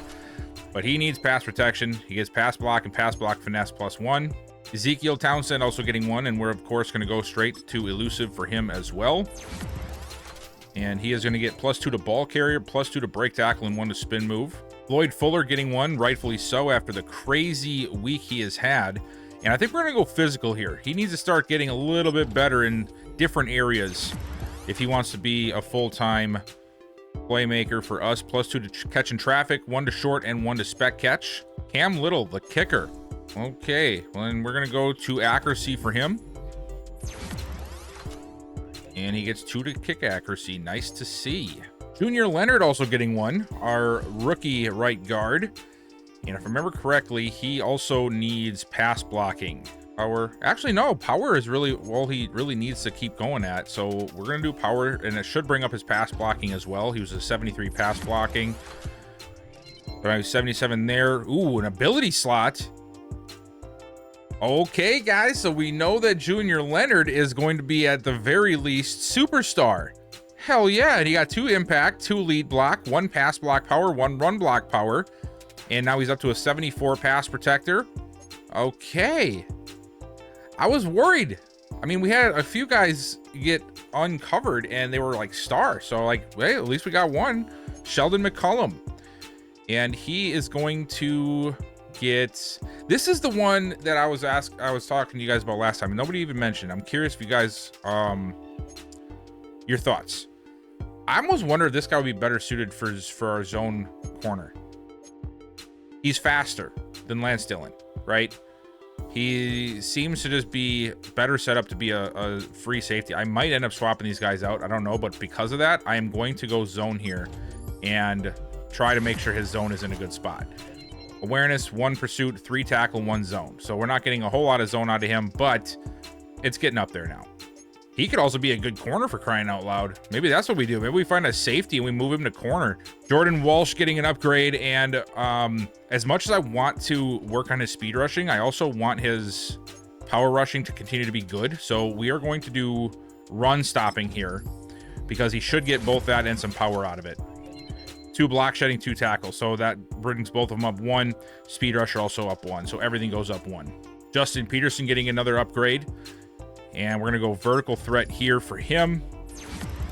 But he needs pass protection. He gets pass block and pass block finesse +1. Ezekiel Townsend also getting 1, and we're of course going to go straight to elusive for him as well. And he is going to get +2 to ball carrier, +2 to break tackle, and 1 to spin move. Lloyd Fuller getting 1, rightfully so, after the crazy week he has had. And I think we're going to go physical here. He needs to start getting a little bit better in different areas if he wants to be a full-time playmaker for us. +2 to catch in traffic, 1 to short, and 1 to spec catch. Cam Little, the kicker. Okay, well, then we're going to go to accuracy for him. And he gets 2 to kick accuracy. Nice to see. Junior Leonard also getting 1, our rookie right guard. And if I remember correctly, he also needs pass blocking. Power. Actually, no. Power is really all he really needs to keep going at. So we're going to do power, and it should bring up his pass blocking as well. He was a 73 pass blocking. But I was 77 there. Ooh, an ability slot. Okay, guys, so we know that Junior Leonard is going to be at the very least superstar. Hell yeah, and he got 2 impact, 2 lead block, 1 pass block power, 1 run block power, and now he's up to a 74 pass protector. Okay. I was worried. I mean, we had a few guys get uncovered, and they were like stars, so like, hey, at least we got 1. Sheldon McCullum. And he is going to get, this is the one that I was talking to you guys about last time and nobody even mentioned. I'm curious if you guys your thoughts. I almost wonder if this guy would be better suited for our zone corner. He's faster than Lance Dillon, right? He seems to just be better set up to be a free safety. I might end up swapping these guys out, I don't know, but because of that, I am going to go zone here and try to make sure his zone is in a good spot. Awareness, 1 pursuit, 3 tackle, 1 zone. So we're not getting a whole lot of zone out of him, but it's getting up there now. He could also be a good corner, for crying out loud. Maybe that's what we do. Maybe we find a safety and we move him to corner. Jordan Walsh getting an upgrade, and as much as I want to work on his speed rushing, I also want his power rushing to continue to be good. So we are going to do run stopping here because he should get both that and some power out of it. 2 block shedding, 2 tackles. So that brings both of them up 1. Speed rusher also up 1. So everything goes up 1. Justin Peterson getting another upgrade. And we're going to go vertical threat here for him.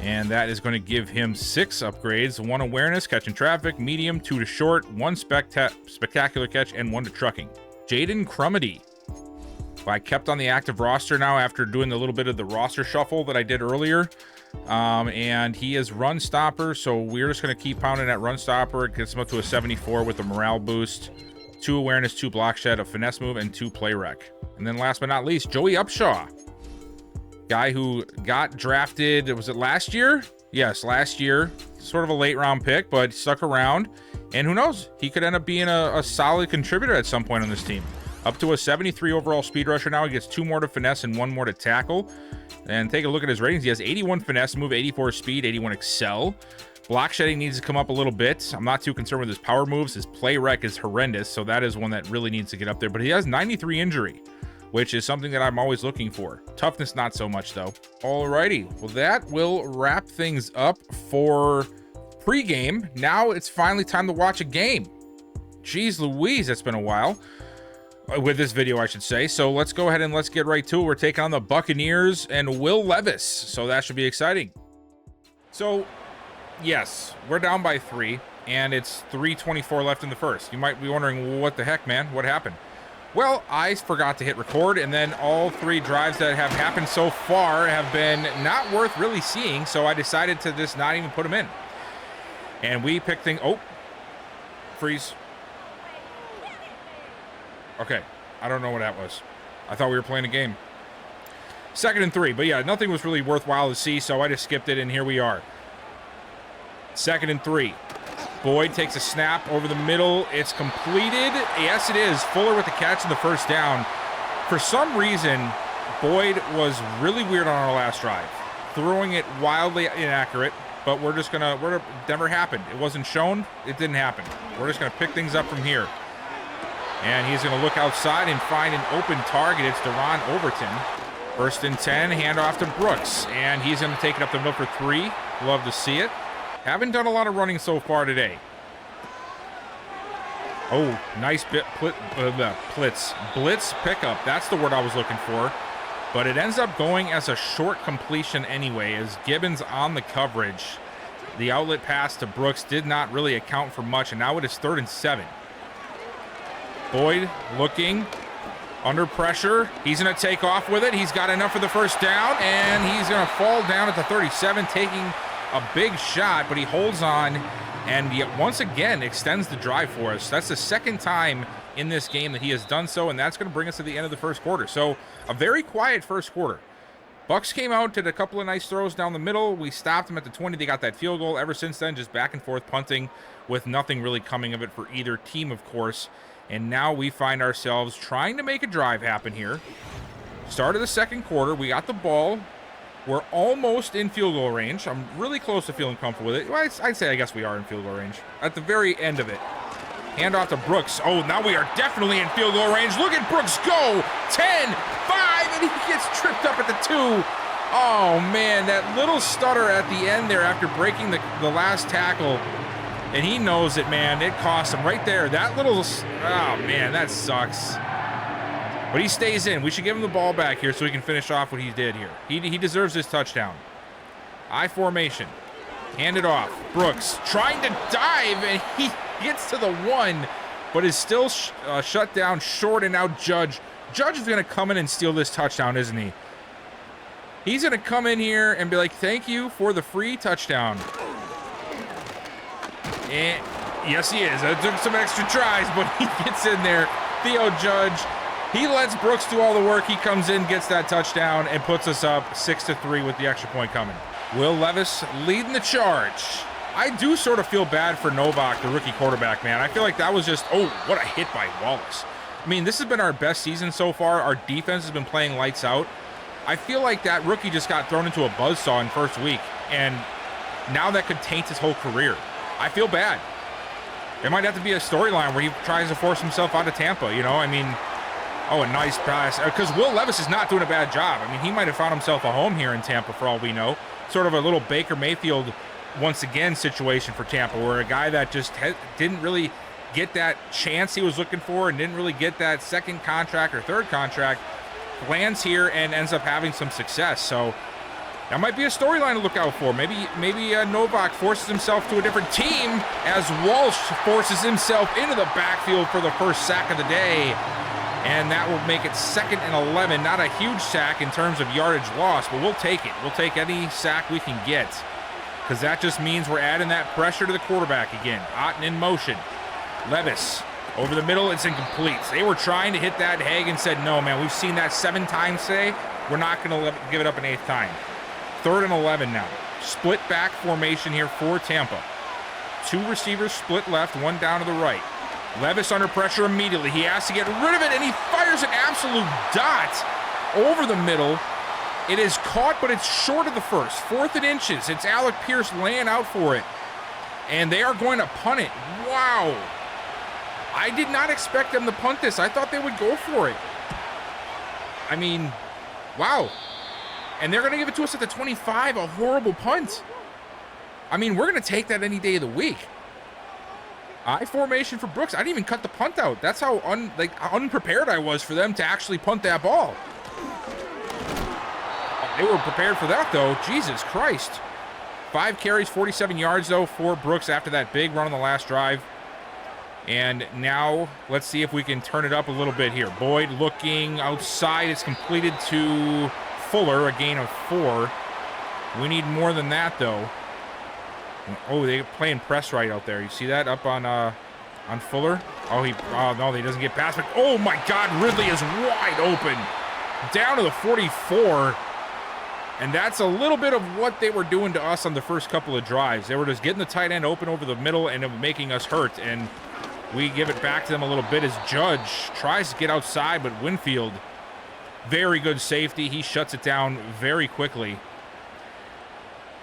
And that is going to give him 6 upgrades. 1 awareness, catching traffic, medium, 2 to short, 1 spectacular catch, and 1 to trucking. Jaden Crumedy. I kept on the active roster now after doing a little bit of the roster shuffle that I did earlier. And he is run stopper, so we're just going to keep pounding that run stopper. It gets him up to a 74 with a morale boost, 2 awareness, 2 block shed, a finesse move, and 2 play rec. And then last but not least, Joey Upshaw, guy who got drafted, was it last year? Yes, last year. Sort of a late round pick, but stuck around, and who knows, he could end up being a solid contributor at some point on this team. Up to a 73 overall speed rusher now. He gets 2 more to finesse and 1 more to tackle. And take a look at his ratings. He has 81 finesse move, 84 speed, 81 excel. Block shedding needs to come up a little bit. I'm not too concerned with his power moves. His play rec is horrendous, so that is one that really needs to get up there. But he has 93 injury, which is something that I'm always looking for. Toughness, not so much, though. Alrighty, well, that will wrap things up for pregame. Now it's finally time to watch a game. Jeez Louise, it's been a while. With this video, I should say. So let's go ahead and let's get right to it. We're taking on the Buccaneers and Will Levis, so that should be exciting. So, yes, we're down by 3, and it's 3:24 left in the first. You might be wondering, what the heck, man? What happened? Well, I forgot to hit record, and then all 3 drives that have happened so far have been not worth really seeing, so I decided to just not even put them in. And we picked things... Oh, freeze. Okay, I don't know what that was. I thought we were playing a game. 2nd and 3, but yeah, nothing was really worthwhile to see, so I just skipped it, and here we are. 2nd and 3. Boyd takes a snap over the middle. It's completed. Yes, it is. Fuller with the catch and the first down. For some reason, Boyd was really weird on our last drive, throwing it wildly inaccurate. but we're never happened. It wasn't shown. It didn't happen. We're just going to pick things up from here. And he's going to look outside and find an open target. It's Deron Overton. 1st and 10, handoff to Brooks. And he's going to take it up the middle for 3. Love to see it. Haven't done a lot of running so far today. Oh, nice blitz pickup. That's the word I was looking for. But it ends up going as a short completion anyway, as Gibbons on the coverage. The outlet pass to Brooks did not really account for much, and now it is 3rd and 7. Boyd looking under pressure. He's going to take off with it. He's got enough for the first down, and he's going to fall down at the 37, taking a big shot, but he holds on and yet once again extends the drive for us. That's the 2nd time in this game that he has done so, and that's going to bring us to the end of the 1st quarter. So a very quiet 1st quarter. Bucks came out, did a couple of nice throws down the middle. We stopped them at the 20. They got that field goal. Ever since then, just back and forth punting with nothing really coming of it for either team, of course. And now we find ourselves trying to make a drive happen here. Start of the 2nd quarter. We got the ball. We're almost in field goal range. I'm really close to feeling comfortable with it. Well, I'd say I guess we are in field goal range. At the very end of it. Hand off to Brooks. Oh, now we are definitely in field goal range. Look at Brooks go. 10, 5, and he gets tripped up at the 2. Oh, man, that little stutter at the end there after breaking the last tackle. And he knows it, man. It cost him right there. That little, oh, man, that sucks. But he stays in. We should give him the ball back here so he can finish off what he did here. He deserves this touchdown. I formation. Hand it off. Brooks trying to dive, and he gets to the 1, but is still shut down short, and now Judge. Judge is going to come in and steal this touchdown, isn't he? He's going to come in here and be like, thank you for the free touchdown. And yes, he is. It took some extra tries, but he gets in there. Theo Judge. He lets Brooks do all the work. He comes in, gets that touchdown, and puts us up 6-3 with the extra point coming. Will Levis leading the charge. I do sort of feel bad for Novak, the rookie quarterback, man. I feel like that was just, oh, what a hit by Wallace. I mean, this has been our best season so far. Our defense has been playing lights out. I feel like that rookie just got thrown into a buzzsaw in first week, and now that could taint his whole career. I feel bad. There might have to be a storyline where he tries to force himself out of Tampa, you know? I mean, oh, a nice pass. Because Will Levis is not doing a bad job. I mean, he might have found himself a home here in Tampa for all we know. Sort of a little Baker Mayfield once again situation for Tampa, where a guy that just didn't really get that chance he was looking for and didn't really get that 2nd contract or 3rd contract lands here and ends up having some success. So that might be a storyline to look out for. Maybe Novak forces himself to a different team as Walsh forces himself into the backfield for the first sack of the day. And that will make it 2nd and 11. Not a huge sack in terms of yardage loss, but we'll take it. We'll take any sack we can get, because that just means we're adding that pressure to the quarterback again. Otten in motion. Levis over the middle. It's incomplete. They were trying to hit that. Hagan said, no, man, we've seen that 7 times today. We're not going to give it up an 8th time. 3rd and 11 now. Split back formation here for Tampa. 2 receivers split left, 1 down to the right. Levis under pressure immediately. He has to get rid of it, and he fires an absolute dot over the middle. It is caught, but it's short of the first. 4th and inches. It's Alec Pierce laying out for it. And they are going to punt it. Wow. I did not expect them to punt this. I thought they would go for it. I mean, wow. And they're going to give it to us at the 25. A horrible punt. I mean, we're going to take that any day of the week. I formation for Brooks. I didn't even cut the punt out. That's how unprepared I was for them to actually punt that ball. They were prepared for that, though. Jesus Christ. 5 carries, 47 yards, though, for Brooks after that big run on the last drive. And now let's see if we can turn it up a little bit here. Boyd looking outside. It's completed to Fuller, a gain of 4. We need more than that, though. Oh, they're playing press right out there. You see that up on Fuller? Oh, no, he doesn't get past it. Oh, my God, Ridley is wide open. Down to the 44. And that's a little bit of what they were doing to us on the first couple of drives. They were just getting the tight end open over the middle and making us hurt. And we give it back to them a little bit as Judge tries to get outside, but Winfield, very good safety. He shuts it down very quickly.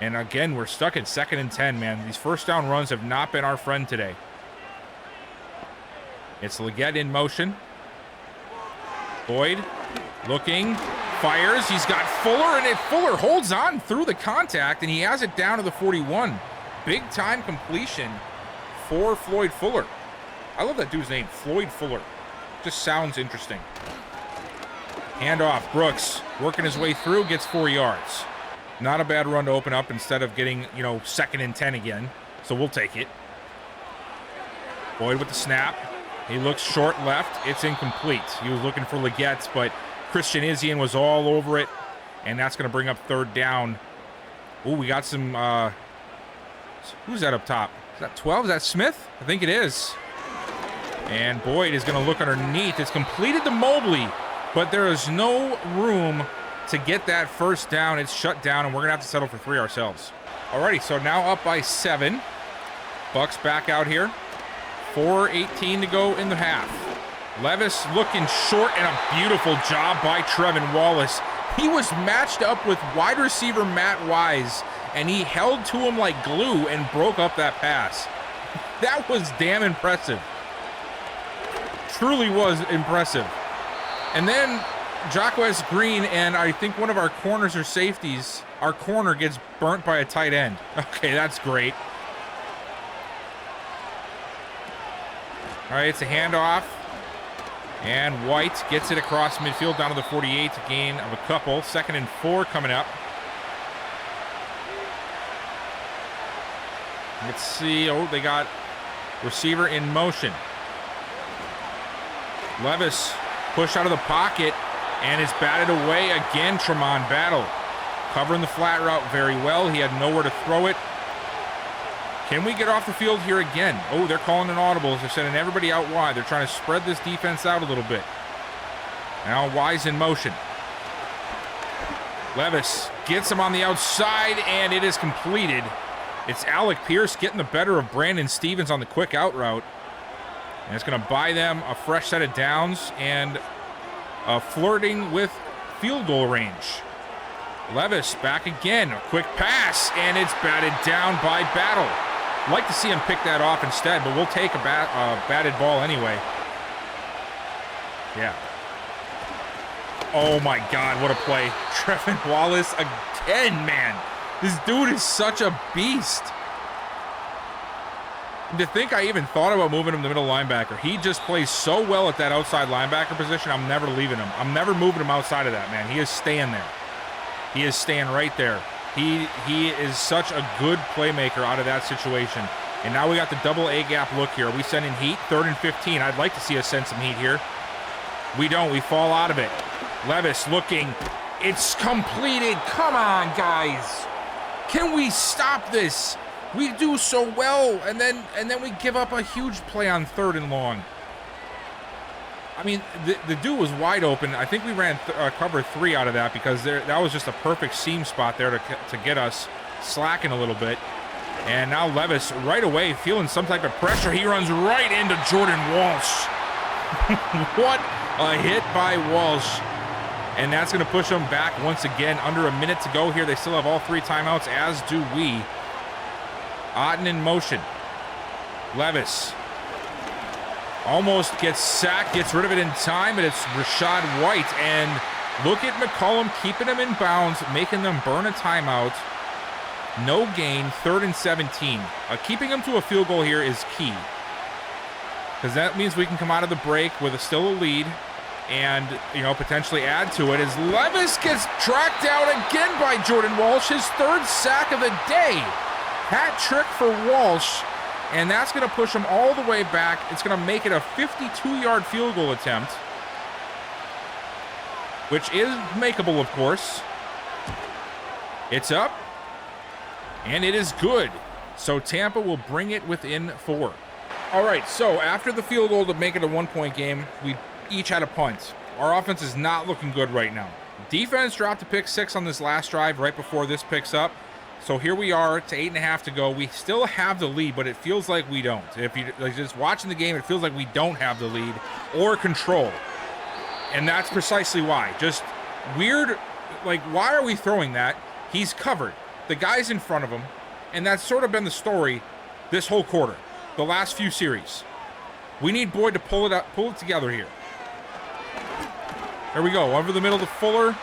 And again, we're stuck at 2nd and 10, man. These first down runs have not been our friend today. It's Leggett in motion. Boyd looking, fires. He's got Fuller, and Fuller holds on through the contact, and he has it down to the 41. Big time completion for Floyd Fuller. I love that dude's name, Floyd Fuller. Just sounds interesting. Handoff, Brooks working his way through, gets 4 yards. Not a bad run to open up instead of getting, 2nd and 10 again. So we'll take it. Boyd with the snap. He looks short left. It's incomplete. He was looking for Leggett, but Christian Izzian was all over it. And that's going to bring up 3rd down. Ooh, we got some... who's that up top? Is that 12? Is that Smith? I think it is. And Boyd is going to look underneath. It's completed to Mobley, but there is no room to get that 1st down. It's shut down, and we're going to have to settle for 3 ourselves. Alrighty, so now up by 7. Bucks back out here. 4:18 to go in the half. Levis looking short, and a beautiful job by Trevin Wallace. He was matched up with wide receiver Matt Wise, and he held to him like glue and broke up that pass. That was damn impressive. Truly was impressive. And then Jacquez Green and I think one of our corners or safeties, our corner gets burnt by a tight end. Okay, that's great. All right, it's a handoff. And White gets it across midfield down to the 48, a gain of a couple. 2nd and 4 coming up. Let's see. Oh, they got receiver in motion. Levis pushed out of the pocket, and it's batted away again. Tremont Battle covering the flat route very well. He had nowhere to throw it. Can we get off the field here again? Oh, they're calling an audible. They're sending everybody out wide. They're trying to spread this defense out a little bit. Now Wise in motion. Levis gets him on the outside, and it is completed. It's Alec Pierce getting the better of Brandon Stevens on the quick out route. And it's going to buy them a fresh set of downs and flirting with field goal range. Levis back again. A quick pass, and it's batted down by Battle. Like to see him pick that off instead, but we'll take a batted ball anyway. Yeah. Oh my God, what a play. Trevin Wallace again, man. This dude is such a beast. And to think I even thought about moving him to middle linebacker. He just plays so well at that outside linebacker position. I'm never leaving him. I'm never moving him outside of that, man. He is staying there. He is staying right there. He is such a good playmaker out of that situation. And now we got the double A gap look here. Are we sending heat? 3rd and 15. I'd like to see us send some heat here. We don't. We fall out of it. Levis looking. It's completed. Come on, guys. Can we stop this? We do so well, and then we give up a huge play on 3rd and long. I mean, the dude was wide open. I think we ran cover 3 out of that because that was just a perfect seam spot there to get us slacking a little bit. And now Levis right away feeling some type of pressure. He runs right into Jordan Walsh. What a hit by Walsh. And that's going to push them back once again. Under a minute to go here. They still have all 3 timeouts, as do we. Otten in motion. Levis almost gets sacked, gets rid of it in time, but it's Rashad White. And look at McCollum keeping him in bounds, making them burn a timeout. No gain, 3rd and 17. Keeping them to a field goal here is key, because that means we can come out of the break with still a lead and, potentially add to it, as Levis gets tracked down again by Jordan Walsh, his 3rd sack of the day. Hat trick for Walsh. And that's going to push him all the way back. It's going to make it a 52-yard field goal attempt, which is makeable, of course. It's up, and it is good. So Tampa will bring it within 4. All right, so after the field goal to make it a 1-point game, we each had a punt. Our offense is not looking good right now. Defense dropped a pick 6 on this last drive right before this picks up. So here we are to 8.5 to go. We still have the lead, but it feels like we don't. If you just watching the game, it feels like we don't have the lead or control. And that's precisely why. Just weird, like, why are we throwing that? He's covered. the guy's in front of him, and that's sort of been the story this whole quarter, the last few series. We need Boyd to pull it together here. There we go, over the middle to Fuller.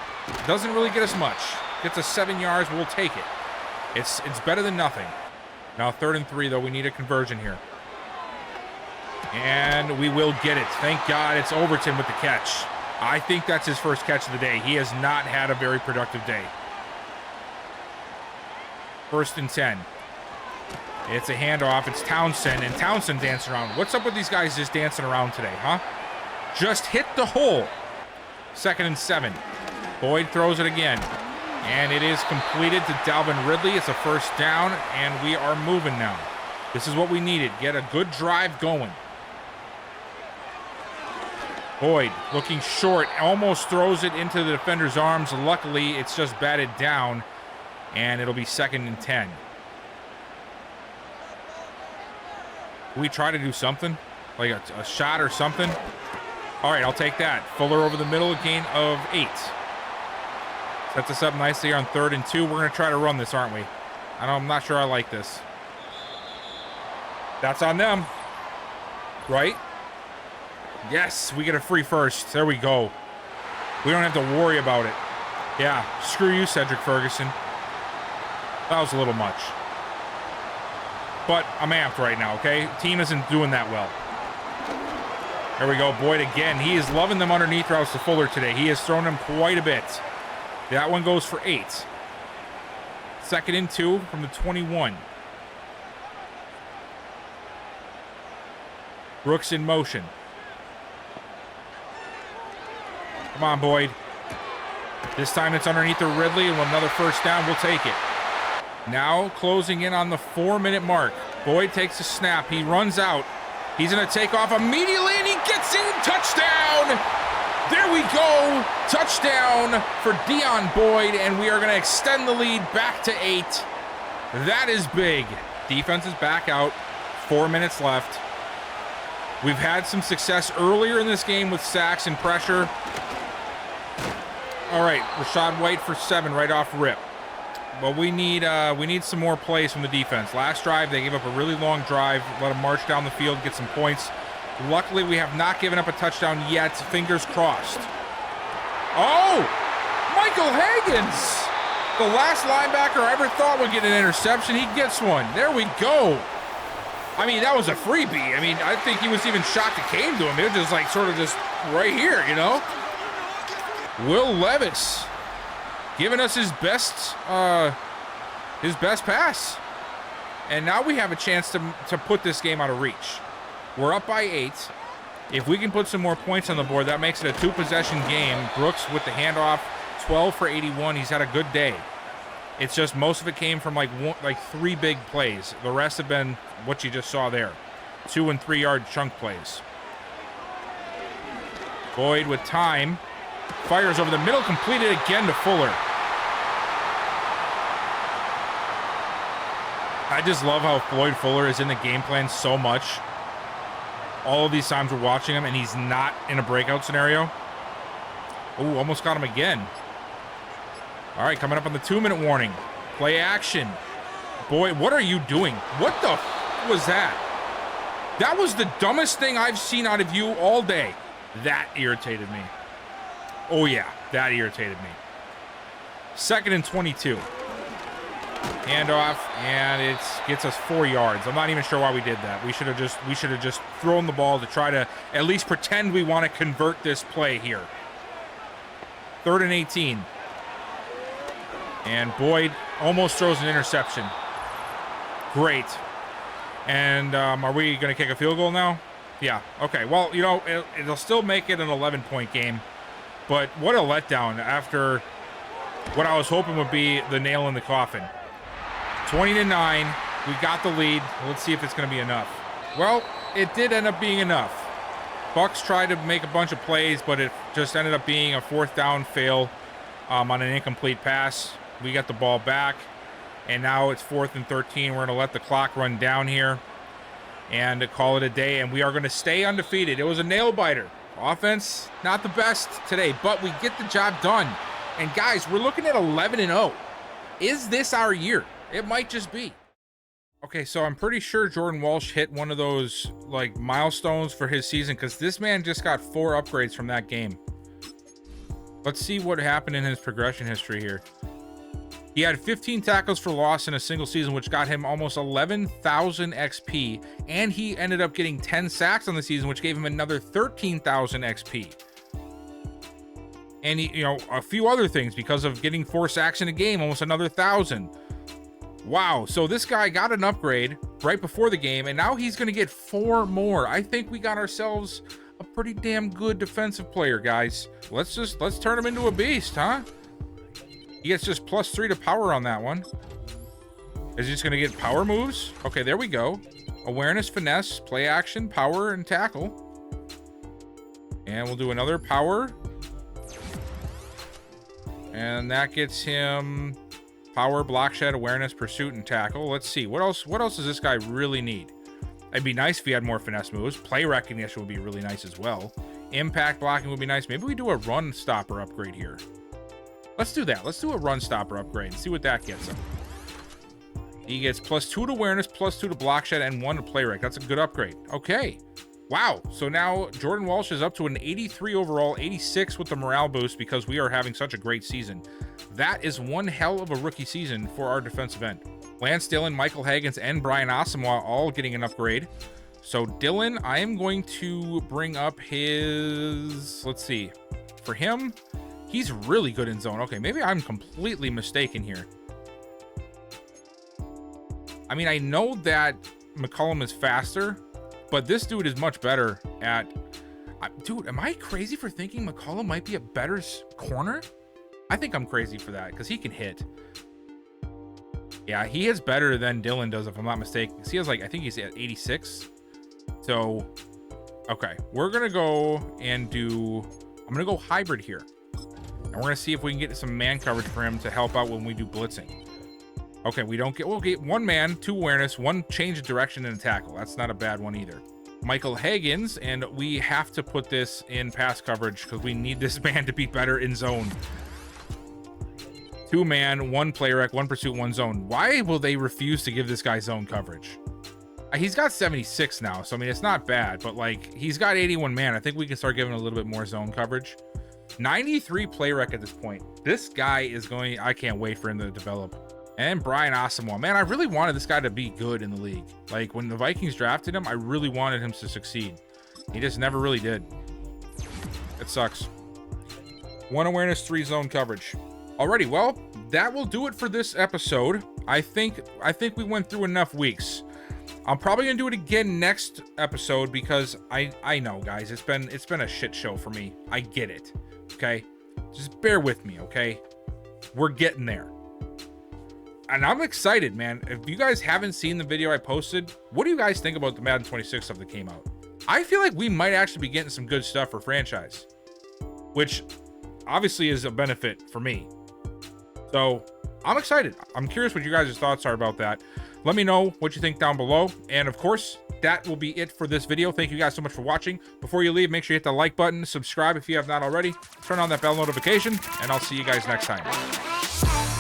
Doesn't really get us much. Gets us 7 yards, we'll take it. It's better than nothing. Now 3rd and 3, though, we need a conversion here. And we will get it. Thank God it's Overton with the catch. I think that's his first catch of the day. He has not had a very productive day. 1st and 10. It's a handoff. It's Townsend, and Townsend dancing around. What's up with these guys just dancing around today, huh? Just hit the hole. 2nd and 7. Boyd throws it again. And it is completed to Dalvin Ridley. It's a 1st down, and we are moving now. This is what we needed. Get a good drive going. Boyd looking short. Almost throws it into the defender's arms. Luckily, it's just batted down, and it'll be 2nd and 10. Can we try to do something? Like a shot or something? All right, I'll take that. Fuller over the middle, a gain of 8. Sets us up nicely on 3rd and 2. We're going to try to run this, aren't we? I'm not sure I like this. That's on them. Right? Yes, we get a free first. There we go. We don't have to worry about it. Yeah, screw you, Cedric Ferguson. That was a little much. But I'm amped right now, okay? Team isn't doing that well. There we go. Boyd again. He is loving them underneath routes to Fuller today. He has thrown them quite a bit. That one goes for 8. 2nd and 2 from the 21. Brooks in motion. Come on, Boyd. This time it's underneath the Ridley, and with another 1st down, we'll take it. Now closing in on the 4-minute mark. Boyd takes a snap. He runs out. He's going to take off immediately, and he gets in. Touchdown! There we go. Touchdown for Deion Boyd, and we are going to extend the lead back to 8. That is big. Defense is back out. 4 minutes left. We've had some success earlier in this game with sacks and pressure. All right, Rachaad White for 7 right off rip. But we need some more plays from the defense. Last drive, they gave up a really long drive, let them march down the field, get some points. Luckily, we have not given up a touchdown yet. Fingers crossed. Oh! Michael Higgins! The last linebacker I ever thought would get an interception. He gets one. There we go. I mean, that was a freebie. I mean, I think he was even shocked it came to him. It was just like sort of just right here, you know? Will Levis giving us his best pass. And now we have a chance to put this game out of reach. We're up by 8. If we can put some more points on the board, that makes it a 2-possession game. Brooks with the handoff, 12 for 81. He's had a good day. It's just most of it came from like 3 big plays. The rest have been what you just saw there. 2 and 3 yard chunk plays. Boyd with time. Fires over the middle, completed again to Fuller. I just love how Floyd Fuller is in the game plan so much. All of these times we're watching him and he's not in a breakout scenario. Ooh, almost got him again. All right, coming up on the 2-minute warning. Play action. Boy, what are you doing? What the f was that? That was the dumbest thing I've seen out of you all day. That irritated me. Oh yeah, that irritated me. 2nd and 22. Handoff, and it gets us 4 yards. I'm not even sure why we did that. We should have just thrown the ball to try to at least pretend we want to convert this play here. 3rd and 18. And Boyd almost throws an interception. Great. And are we going to kick a field goal now? Yeah. Okay. Well, you know, it'll still make it an 11-point game. But what a letdown after what I was hoping would be the nail in the coffin. 20-9. We got the lead. Let's see if it's going to be enough. Well, it did end up being enough. Bucs tried to make a bunch of plays, but it just ended up being a 4th down fail on an incomplete pass. We got the ball back, and now it's 4th and 13. We're going to let the clock run down here and call it a day, and we are going to stay undefeated. It was a nail-biter. Offense, not the best today, but we get the job done. And, guys, we're looking at 11-0. Is this our year? It might just be. Okay, so I'm pretty sure Jordan Walsh hit one of those like milestones for his season because this man just got 4 upgrades from that game. Let's see what happened in his progression history here. He had 15 tackles for loss in a single season, which got him almost 11,000 XP, and he ended up getting 10 sacks on the season, which gave him another 13,000 XP. And he, you know, a few other things because of getting 4 sacks in a game, almost another 1,000. Wow, so this guy got an upgrade right before the game, and now he's going to get 4 more. I think we got ourselves a pretty damn good defensive player, guys. Let's turn him into a beast, huh? He gets just +3 to power on that one. Is he just going to get power moves? Okay, there we go. Awareness, finesse, play action, power, and tackle. And we'll do another power. And that gets him power, block shed, awareness, pursuit, and tackle. Let's see. What else does this guy really need? It'd be nice if he had more finesse moves. Play recognition would be really nice as well. Impact blocking would be nice. Maybe we do a run stopper upgrade here. Let's do that. Let's do a run stopper upgrade and see what that gets him. He gets +2 to awareness, +2 to block shed, and 1 to play rec. That's a good upgrade. Okay. Wow. So now Jordan Walsh is up to an 83 overall, 86 with the morale boost because we are having such a great season. That is one hell of a rookie season for our defensive end. Lance Dillon, Michael Higgins, and Brian Asamoah all getting an upgrade. So Dillon, I am going to bring up his, let's see, for him, he's really good in zone. Okay, maybe I'm completely mistaken here. I mean, I know that McCollum is faster, but this dude is much better at... Dude, am I crazy for thinking McCollum might be a better corner? I think I'm crazy for that because he can hit. Yeah, he is better than Dillon does, if I'm not mistaken. He has like, I think he's at 86. So, okay, we're going to go and do... I'm going to go hybrid here. And we're going to see if we can get some man coverage for him to help out when we do blitzing. Okay, we'll get 1 man, 2 awareness, 1 change of direction and a tackle. That's not a bad one either. Michael Higgins, and we have to put this in pass coverage because we need this man to be better in zone. 2 man, 1 play rec, 1 pursuit, 1 zone. Why will they refuse to give this guy zone coverage? He's got 76 now, so I mean, it's not bad, but like, he's got 81 man. I think we can start giving a little bit more zone coverage. 93 play rec at this point. This guy is going, I can't wait for him to develop. And Brian Asamoah, man, I really wanted this guy to be good in the league. Like when the Vikings drafted him, I really wanted him to succeed. He just never really did. It sucks. 1 awareness, 3 zone coverage. Alrighty, well, that will do it for this episode. I think we went through enough weeks. I'm probably gonna do it again next episode because I know, guys, it's been a shit show for me. I get it. Okay, just bear with me. Okay, we're getting there. And I'm excited, man. If you guys haven't seen the video I posted, what do you guys think about the Madden 26 stuff that came out? I feel like we might actually be getting some good stuff for franchise, which obviously is a benefit for me. So I'm excited. I'm curious what you guys' thoughts are about that. Let me know what you think down below. And of course, that will be it for this video. Thank you guys so much for watching. Before you leave, make sure you hit the like button, subscribe if you have not already, turn on that bell notification, and I'll see you guys next time.